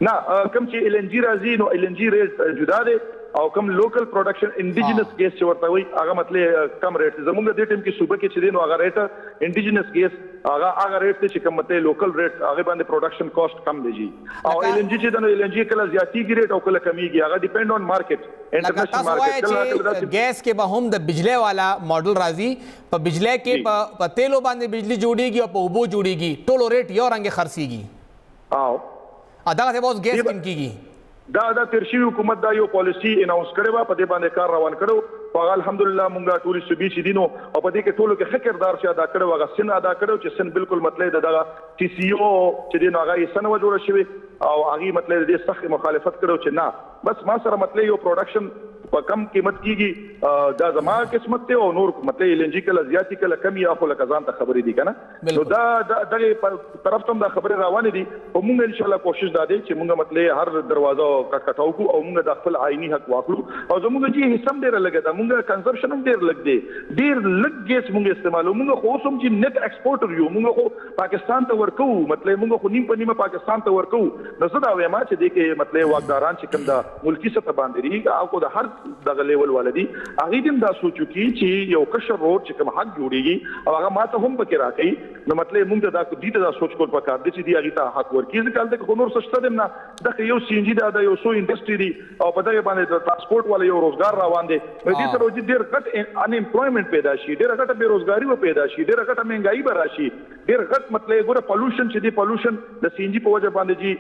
نه کوم چې ال ان جی راځي نو ال ان جی ریټ جدا دی او کوم لوکل پروډکشن انډیجنس ګیس چې ورته وي هغه مطلب کم ریټ زموږ د ټیم کې صوبه کې چې دی نو هغه ریټ انډیجنس ګیس هغه ریټ چې کوم مطلب لوکل ریټ هغه باندې پروډکشن کاست کم دی جی او ال ان جی چې د ال ان جی کله زیاتیږي ریټ او کله کمیږي هغه ډیپند اون مارکیټ انټرنیشنل مارکیټ ګیس کې به هم د بجلی والا ماډل راځي په بجلی کې په تیلو باندې بجلی جوړیږي او په اوبو جوړیږي ټولو ریټ یو رنګ خرڅيږي او دغه ته اوس ګیس کم کیږي دا تیر شوی حکومت دا یو پالیسی اناونس کړی و په دې باندې کار روان کړو او الحمدلله مونږه ټول صوبې چې دینو او په دې کې ټولو کې خکردار چې ادا کړو هغه سن ادا کړو چې سن بالکل مطلب دغه ټي سی او چې دینو هغه سن و جوړ شوی او هغه مطلب دې سخت مخالفت کړو چې نه بس ما سره مطلب یو پروډکشن په کم قیمت کیږي دا زما قسمت ته او نور مطلب ال ان جی کله زیاتی کله کمی اخو لکه ځان ته خبرې دي کنه نو دا دغه طرف ته دا خبرې روانې دي او موږ ان شاء الله کوشش دا دی چې موږ مطلب هر دروازه کټاو کو او موږ د خپل آئینی حق واخلو او زموږ جی حساب ډیر لګی دا موږ کنزمپشن هم ډیر لګ دی ډیر لګ ګیس موږ استعمالو موږ خو سم چې نیټ ایکسپورټر یو موږ خو پاکستان ته ورکو مطلب موږ خو نیم په نیمه پاکستان ته ورکو نو زه دا وایم چې د کې مطلب واقداران چې کوم دا ملکی سطح باندې لري او کو د هر دغه لیول ولدي هغه دې دا سوچو کی چې یو کشر روډ چې کوم حق جوړیږي او هغه ماته هم پکې راکې نو مطلب موږ دا کو دې دا سوچ کول پکار دي چې دی هغه ته حق ورکړي ځکه دغه نور سشته دم نه دغه یو سی ان جی دا یو سو انډستری دی او په دغه باندې د ترانسپورت ولا یو روزګار روان دي دې سره ډېر غټ ان امپلویمنت پیدا شي ډېر غټه بیروزګاری و پیدا شي ډېر غټه مهنګائی به راشي ډېر غټ مطلب ګوره پولوشن چې دی پولوشن د سی ان جی په وجه باندې جی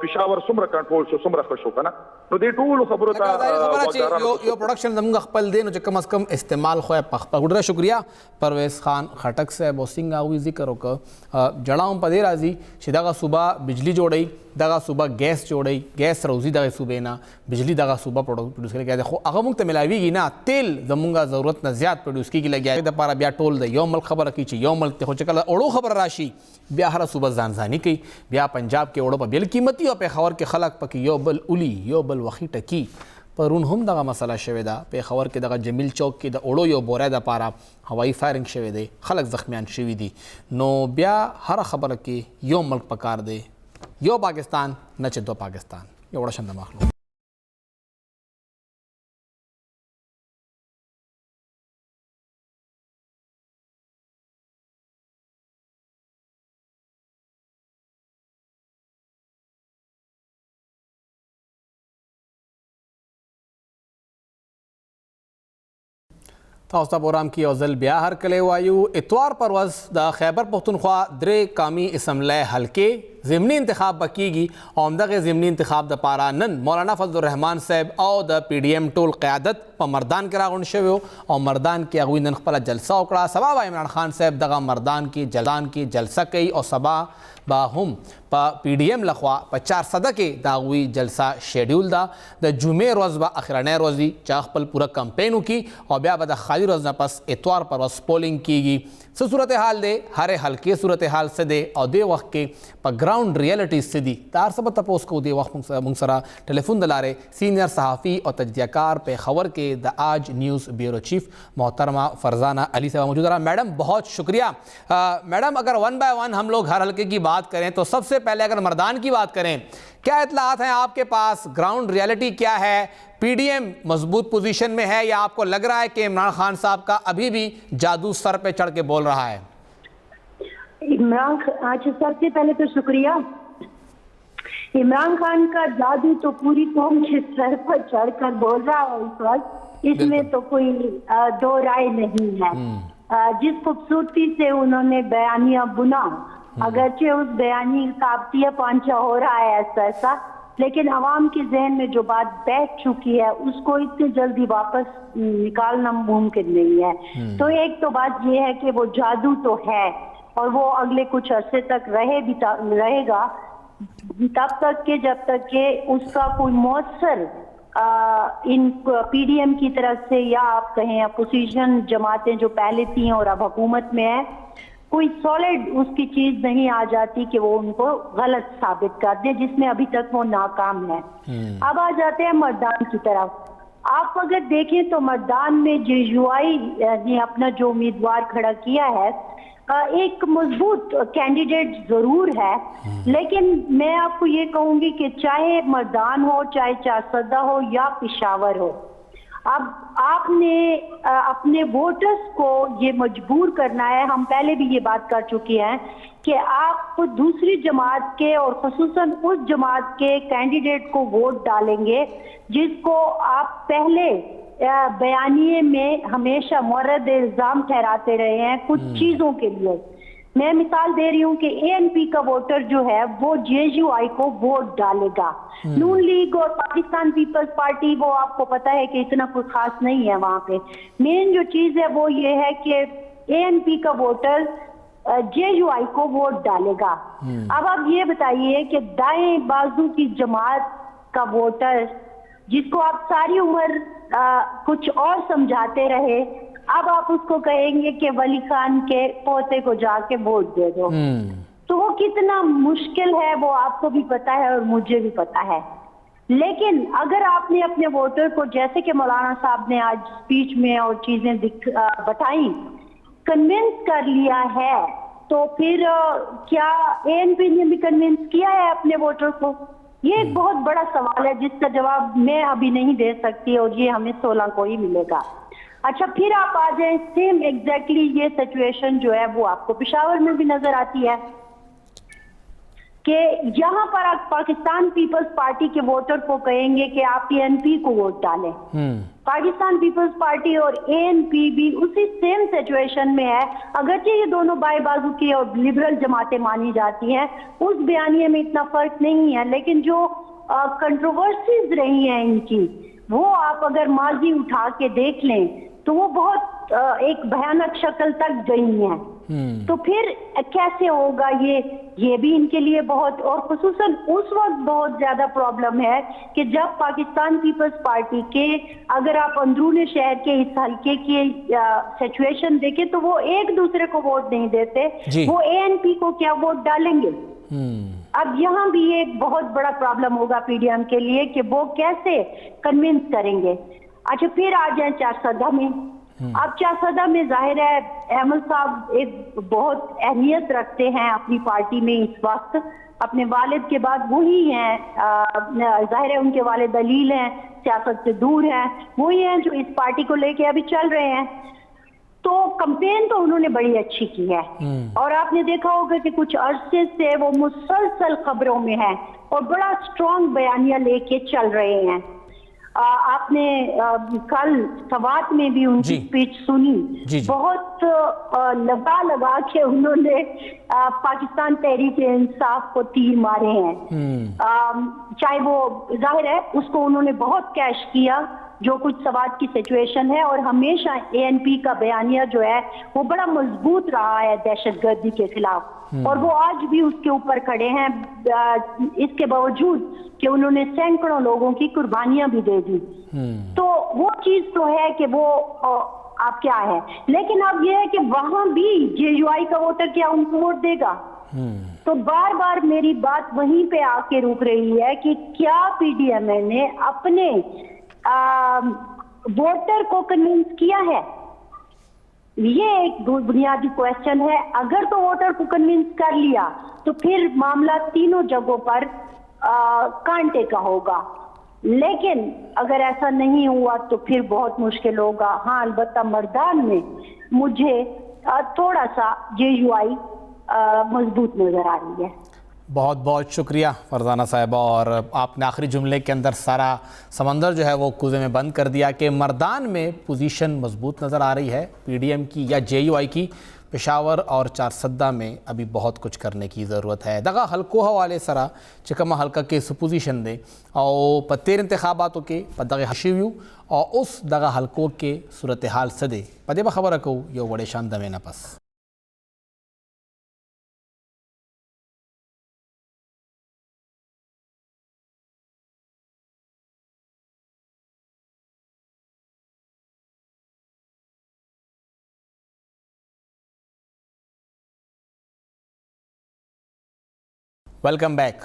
پېښور څومره کنټرول شو څومره ښه شو کنه نو دې ټول خبرو ته یو پروډکشن زموږ خپل دی نو چې کم از کم استعمال خو ډېره شکریہ پرویز خان خټک صاحب او څنګه هغوی ذکر وکړه جړه هم په دې راځي چې دغه صوبه بجلی جوړوي دغه صوبه ګیس جوړوي ګیس روزي دغه صوبې نه بجلی دغه صوبه پروډوس کوي کېږي خو هغه موږ ته ملاویږي نه تیل زموږ ضرورت نه زیات پروډوس کېږي لګیا د لپاره بیا ټول د یو ملک خبره کوي چې یو ملک ته خو چې کله اوړو خبره راشي بیا هره صوبه ځانځاني کوي بیا پنجاب کې اوړو په بیل قیمتي او پېښور کې خلک پکې یو بل اولی یو بل وخی ټکی پرون هم دغه مسله شوې ده پېښور کې دغه جمیل چوک کې د اوړو یو بوری دپاره هوایي فایرنګ شوی دی خلک زخمیان شوي دي نو بیا هره خبره کې یو ملک پکار دی یو پاکستان نه چې دو پاکستان یو وړه شنده مخلوق تاسو ته پروګرام کې یو ځل بیا هرکلی وایو اتوار پر ورځ د خیبر پښتونخوا درې قومي اسمبلی حلقې ضمني انتخاب به کیږي او همدغه ضمني انتخاب دپاره نن مولانا فضل الرحمان صاحب او د پی ډي ایم ټول قیادت په مردان کې راغونډ شوي او مردان کې هغوی نن خپله جلسه وکړه سبا به عمران خان صاحب دغه مردان کې جلسه کوي او سبا به هم په پی ډي ایم لخوا په 400 کې د هغوی جلسه شیډیول ده د جمعې ورځ به اخرنۍ ورځ وي چې خپل پوره کمپین وکړي او بیا به د خالي ورځ نه پس اتوار پر ورځ پولینګ کیږي څه صورتحال دی هرې حلقې صورتحال څه دی او دې وخت کې په ګراؤنډ ریالټیز څه دي دا هر څه به تپوس کوو دې وخت موږ سره ټلیفون د لارې سینئر صحافي او تجزیه کار پېښور کې د آج نیوز بیورو چیف محترمہ فرزانہ علی صاحب موجود رہا میڈم بہت شکریہ میڈم اگر ون بائی ون ہم لوگ ہر حلقے کی بات کریں تو سب سے پہلے اگر مردان کی بات کریں کیا اطلاعات ہیں آپ کے پاس؟ گراؤنڈ ریالٹی کیا ہے؟ پی ڈی ایم مضبوط پوزیشن میں ہے یا آپ کو لگ رہا ہے کہ عمران خان صاحب کا ابھی بھی جادو سر پہ چڑھ کے بول رہا ہے؟ عمران آج سب سے پہلے تو شکریہ. عمران خان کا جادو تو پوری قوم کے سر پر چڑھ کر بول رہا ہے اس وقت, اس میں تو کوئی دو رائے نہیں ہے. جس خوبصورتی سے انہوں نے بیانیہ بنا, اگرچہ اس بیانی کا ابتیہ پانچہ ہو رہا ہے ایسا, لیکن عوام کے ذہن میں جو بات بیٹھ چکی ہے اس کو اتنی جلدی واپس نکالنا ممکن نہیں ہے. تو ایک تو بات یہ ہے کہ وہ جادو تو ہے اور وہ اگلے کچھ عرصے تک رہے گا, تب تک کہ جب تک کہ اس کا کوئی مؤثر ان پی ڈی ایم کی طرف سے یا آپ کہیں اپوزیشن جماعتیں جو پہلے تھیں اور اب حکومت میں ہیں, کوئی سالڈ اس کی چیز نہیں آ جاتی کہ وہ ان کو غلط ثابت کر دیں, جس میں ابھی تک وہ ناکام ہے. اب آ جاتے ہیں مردان کی طرف. آپ اگر دیکھیں تو مردان میں جے یو آئی نے اپنا جو امیدوار کھڑا کیا ہے ایک مضبوط کینڈیڈیٹ ضرور ہے, لیکن میں آپ کو یہ کہوں گی کہ چاہے مردان ہو, چاہے چارسدہ ہو یا پشاور ہو, اب آپ نے اپنے ووٹرز کو یہ مجبور کرنا ہے, ہم پہلے بھی یہ بات کر چکے ہیں کہ آپ دوسری جماعت کے اور خصوصاً اس جماعت کے کینڈیڈیٹ کو ووٹ ڈالیں گے جس کو آپ پہلے بیانیے میں ہمیشہ مورد الزام ٹھہراتے رہے ہیں کچھ چیزوں کے لیے. میں مثال دے رہی ہوں کہ اے این پی کا ووٹر جو ہے وہ جے یو آئی کو ووٹ ڈالے گا. نون لیگ اور پاکستان پیپلز پارٹی وہ آپ کو پتا ہے کہ اتنا کچھ خاص نہیں ہے وہاں پہ. مین جو چیز ہے وہ یہ ہے کہ اے این پی کا ووٹر جے یو آئی کو ووٹ ڈالے گا. اب آپ یہ بتائیے کہ دائیں بازو کی جماعت کا ووٹر جس کو آپ ساری عمر کچھ اور سمجھاتے رہے, اب آپ اس کو کہیں گے کہ ولی خان کے پوتے کو جا کے ووٹ دے دو, تو وہ کتنا مشکل ہے وہ آپ کو بھی پتا ہے اور مجھے بھی پتا ہے. لیکن اگر آپ نے اپنے ووٹر کو, جیسے کہ مولانا صاحب نے آج اسپیچ میں اور چیزیں بتائیں, کنونس کر لیا ہے, تو پھر کیا اے این پی نے بھی کنونس کیا ہے اپنے ووٹر کو؟ یہ ایک بہت بڑا سوال ہے جس کا جواب میں ابھی نہیں دے سکتی, اور یہ ہمیں 16 کو ہی ملے گا. اچھا پھر آپ آ جائیں, سیم ایگزیکٹلی یہ سچویشن جو ہے وہ آپ کو پشاور میں بھی نظر آتی ہے کہ یہاں پر آپ پاکستان پیپلز پارٹی کے ووٹر کو کہیں گے کہ آپ اے این پی کو ووٹ ڈالیں. پاکستان پیپلز پارٹی اور اے این پی بھی اسی سیم سچویشن میں ہے, اگرچہ یہ دونوں بائیں بازو کی اور لبرل جماعتیں مانی جاتی ہیں, اس بیانیے میں اتنا فرق نہیں ہے, لیکن جو کنٹروورسیز رہی ہیں ان کی وہ آپ اگر ماضی اٹھا کے دیکھ لیں تو وہ بہت ایک بھیانک شکل تک گئی ہیں. تو پھر کیسے ہوگا یہ بھی ان کے لیے بہت, اور خصوصاً اس وقت بہت زیادہ پرابلم ہے کہ جب پاکستان پیپلز پارٹی کے, اگر آپ اندرون شہر کے اس حلقے کی سچویشن دیکھیں تو وہ ایک دوسرے کو ووٹ نہیں دیتے, وہ اے این پی کو کیا ووٹ ڈالیں گے؟ اب یہاں بھی ایک بہت بڑا پرابلم ہوگا پی ڈی ایم کے لیے کہ وہ کیسے کنونس کریں گے. اچھا پھر آ جائیں چارسدہ میں. اب چارسدہ میں ظاہر ہے احمد صاحب ایک بہت اہمیت رکھتے ہیں اپنی پارٹی میں اس وقت, اپنے والد کے بعد وہی ہیں, ظاہر ہے ان کے والد دلیل ہیں, سیاست سے دور ہیں, وہی ہیں جو اس پارٹی کو لے کے ابھی چل رہے ہیں. تو کمپین تو انہوں نے بڑی اچھی کی ہے, اور آپ نے دیکھا ہوگا کہ کچھ عرصے سے وہ مسلسل خبروں میں ہیں اور بڑا اسٹرانگ بیانیہ لے کے چل رہے ہیں. آپ نے کل سوات میں بھی ان کی اسپیچ سنی, بہت لگا کے انہوں نے پاکستان تحریک انصاف کو تیر مارے ہیں. چاہے وہ ظاہر ہے اس کو انہوں نے بہت کیش کیا جو کچھ سوات کی سچویشن ہے, اور ہمیشہ اے این پی کا بیانیہ جو ہے وہ بڑا مضبوط رہا ہے دہشت گردی کے خلاف, اور وہ آج بھی اس کے اوپر کھڑے ہیں, اس کے باوجود کہ انہوں نے سینکڑوں لوگوں کی قربانیاں بھی دے دی. تو وہ چیز تو ہے کہ وہ آپ کیا ہے, لیکن اب یہ ہے کہ وہاں بھی جے یو آئی کا ووٹر کیا ان کو ووٹ دے گا؟ تو بار بار میری بات وہیں پہ آ کے رک رہی ہے کہ کیا پی ڈی ایم اے نے اپنے ووٹر کو کنونس کیا ہے؟ یہ ایک بنیادی کویسچن ہے. اگر تو ووٹر کو کنونس کر لیا تو پھر معاملہ تینوں جگہوں پر کانٹے کا ہوگا. لیکن اگر ایسا نہیں ہوا تو پھر بہت مشکل ہوگا. ہاں البتہ مردان میں مجھے تھوڑا سا JUI مضبوط نظر آ رہی ہے. بہت بہت شکریہ فرزانہ صاحبہ. اور آپ نے آخری جملے کے اندر سارا سمندر جو ہے وہ کوزے میں بند کر دیا کہ مردان میں پوزیشن مضبوط نظر آ رہی ہے PDM کی یا JUI کی. پشاور اور چارسدہ میں ابھی بہت کچھ کرنے کی ضرورت ہے. دغا حلقوں حوالے سرا چکما حلقہ کے سپوزیشن دے اور پتیر انتخاباتوں کے پدغ حشیویو اور اس دغا حلقوں کے صورتحال سدے پدے بخبر رکھو یہ بڑے شان دمے نہ پس. ویلکم بیک.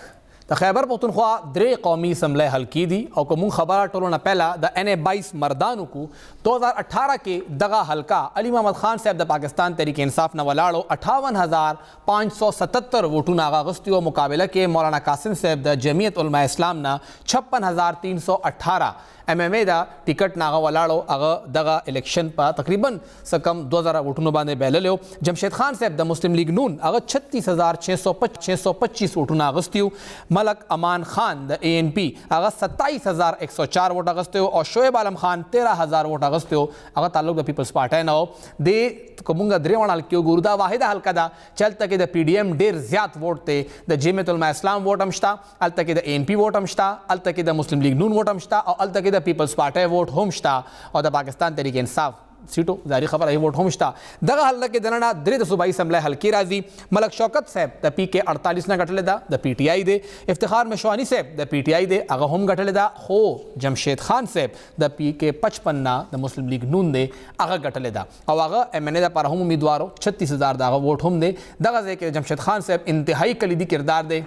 دا خیبر پختونخوا درے قومی اسمبلی حلقی دی اور کمون خبرہ ٹولونا پہلا دا NA-22 مردانو کو 2018 کے دغا حلقہ علی محمد خان صاحب دا پاکستان تحریک انصاف نا ولاڑو 58,577 ووٹوں نا آغاغستی و مقابلہ کے مولانا قاسم صاحب دا جمعیت علماء اسلام نا 56,318 MMA دا ٹکٹ ناغا ولاڑو اغا دغا الیکشن پا تقریباً سکم 2000 ووٹوں باندے بیللیو. جمشید خان صاحب دا مسلم لیگ نون اغا 36,625 ووٹوں آغستیو. ملک امان خان دا ANP اغا 27,104 ووٹ آغستیو اور شعیب عالم خان 13,000 ووٹ آغستیو. اغا تعلق دا پیپلز پارٹی ناو دے کمونگا درے وان حلقیو گوردا واحدہ حلقہ دا چلتا کہ دا PDM دیر زیاد ووٹ تے دا جمعیت علماء اسلام ووٹ امشتا التا کہ دا ANP ووٹ امشتا التا کہ دا مسلم لیگ نون ووٹ امشتا اور التا کہ دا پیپلز پارٹی ووٹ ہومشتا اور دا پاکستان تحریک انصاف سیٹو ظاہری خبر ہے ووٹ ہومشتا. دغا حلقہ کے دننا درے دا صوبائی اسمبلی حلقی رازی ملک شوکت صاحب دا PK 48 نا گٹلے دا PTI دے. افتخار مشوانی صاحب دا PTI دے اگا ہم گٹلے دا. خو جمشید خان صاحب دا PK 55 نا دا مسلم لیگ نون دے اگا گٹلے دا اور اگا MNA دا پارا ہم امیدوارو 36,000 دا اگا ووٹ ہم دے. دغا دے کہ جمشید خان صاحب انتہائی کلیدی کردار دے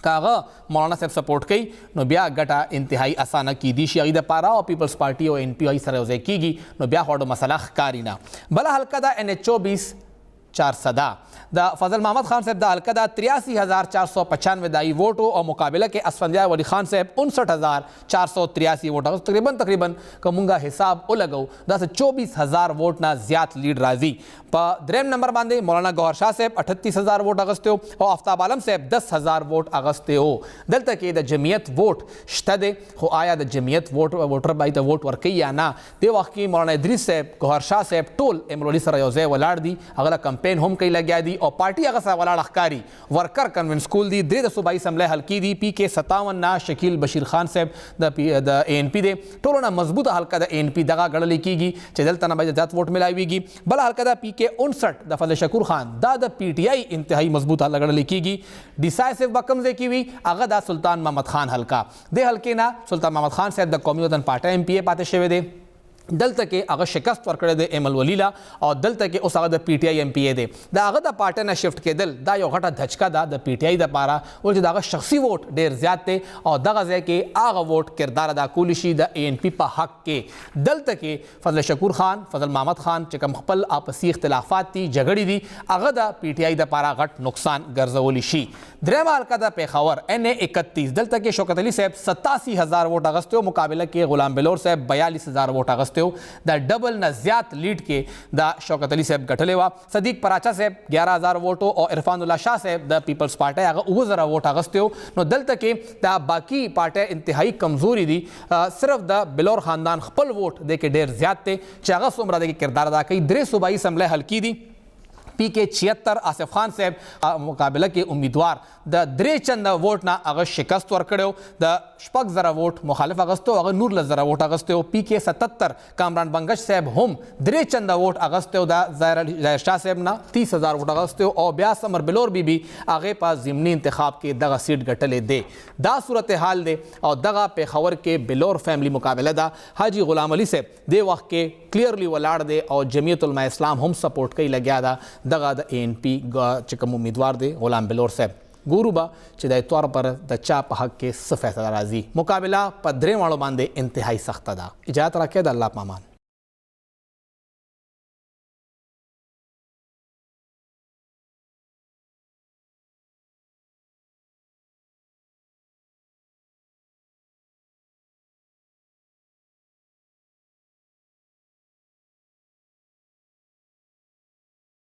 کاغا مولانا صاحب سپورٹ کی نو بیا گٹا انتہائی آسانہ کی دیشی عقیدہ پارا اور پیپلز پارٹی اور NP آئی سروزے کی گی نو بیا خوڑو مسئلہ کارینا. بلا حلقہ دا NH-24 چارسدہ دا فضل محمد خان صاحب دا حلقہ دا 83,495 دائی ووٹو اور مقابلہ کے اسفندیہ ولی خان صاحب 59,483 ووٹ. تقریباً کمونگا حساب لگو دا سے 24,000 ووٹ نا زیاد لیڈ رازی. پا دریم نمبر باندے مولانا گوھر شاہ صاحب 38,000 ووٹ آغستے ہو اور آفتاب عالم صاحب 10,000 ووٹ آغستے ہو. دلتا کہ دا جمعیت ووٹ شتہ دے خو آیا دا جمعیت ووٹر بائی تا ووٹ ورکی یا نا. دے وقت کی مولانا ادریس صاحب گوھر شاہ صاحب ٹول امرولی سر یوزے ولاڑ دی اگلا کمپین ہوم کئی لگیا دی اور پارٹی اگر سا ولاڑ اخکاری ورکر کنونس سکول دی. درے دا صوبائی اسمبلی حلقی دی PK 57 نا شکیل بشیر خان صاحب دا ANP دے ٹولو نا مضبوط حلقہ دا ANP دغا گڑلی کی گی چہ دلتا نا بائی زیادہ ووٹ ملائی گی. بلا حلقہ دا PK 59 دا فضل شکور خان دا PTI انتہائی مضبوط حلقہ گڑلی کی گی. ڈیسائسو بکم دے کی ہوئی اگا دا سلطان محمد خان حلقہ دے حلقے نا سلطان محمد خان صاحب دا قومی وطن پارٹی MPA پاتے شوے دے. دلتا کہ اگر شکست ورکڑے دے ایمل ولیلا اور دلتا کہ اس اگر دا PTI MPA دے دا اگر دا پارٹی نا شفٹ کے دل دا یو غٹا دھچکا دا PTI دا پارا اور جو دا اگر شخصی ووٹ دیر زیاد تے اور دا غزے کہ آغا ووٹ کردار دا کولیشی دا ANP پا حق کے. دلتا کہ فضل شکور خان فضل محمد خان چکم خپل آپسی اختلافات تی جگڑی دی اگر دا PTI دا پارا غٹ نقصان گرزولی شی. درہم حلقہ دا پیخاور NA-31 دلتا کہ شوکت علی صاحب 87,000 ووٹ آغستے ہو مقابلہ کے غلام بلور صاحب 42,000 ووٹ آغستے ہو. دا ڈبل نہ زیاد لیڈ کے دا شوکت علی صاحب گٹھلے ہوا. صدیق پراچا صاحب 11,000 ووٹو اور عرفان اللہ شاہ صاحب دا پیپلز پارٹی اگر 20,000 ووٹ آغستے ہو. نو دلتا کہ دا باقی پارٹی انتہائی کمزوری دی صرف دا بلور خاندان خپل ووٹ دے کے دیر زیاد تے چاگا سمرہ دے کے کردار دا کئی. درے صوبائی اسمبلی حلقی دی PK 76 آصف خان صاحب مقابلہ کے امیدوار دا درے چند ووٹ نا اگر شکست ورکڑے ہو دا شپک ذرا ووٹ مخالف آغستے ہو اگر نور لزرہ ووٹ آغستے ہو. PK 77 کامران بنگش صاحب ہم درے چند ووٹ آغستے ہو دا ظاہر شاہ صاحب نا 30,000 ووٹ آغستے ہو اور بیا سمر بلور بی آگے پاس ضمنی انتخاب کے دغا سیٹ گٹلے دے. دا صورتحال دے اور دغا پیخور کے بلور فیملی مقابلہ دا حاجی غلام علی صاحب دے وقت کے کلیئرلی ولاڑ دے اور جمعیت علماء اسلام ہم سپورٹ کئی لگیا دا دغا دا ANP چکم امیدوار دے غلام بلور صاحب. گورو با چدائی طور پر دا چاپ حق کے صفحہ رازی مقابلہ پدرے والوں باندے انتہائی سخت دا. اجازت رکھے دا اللہ پامان.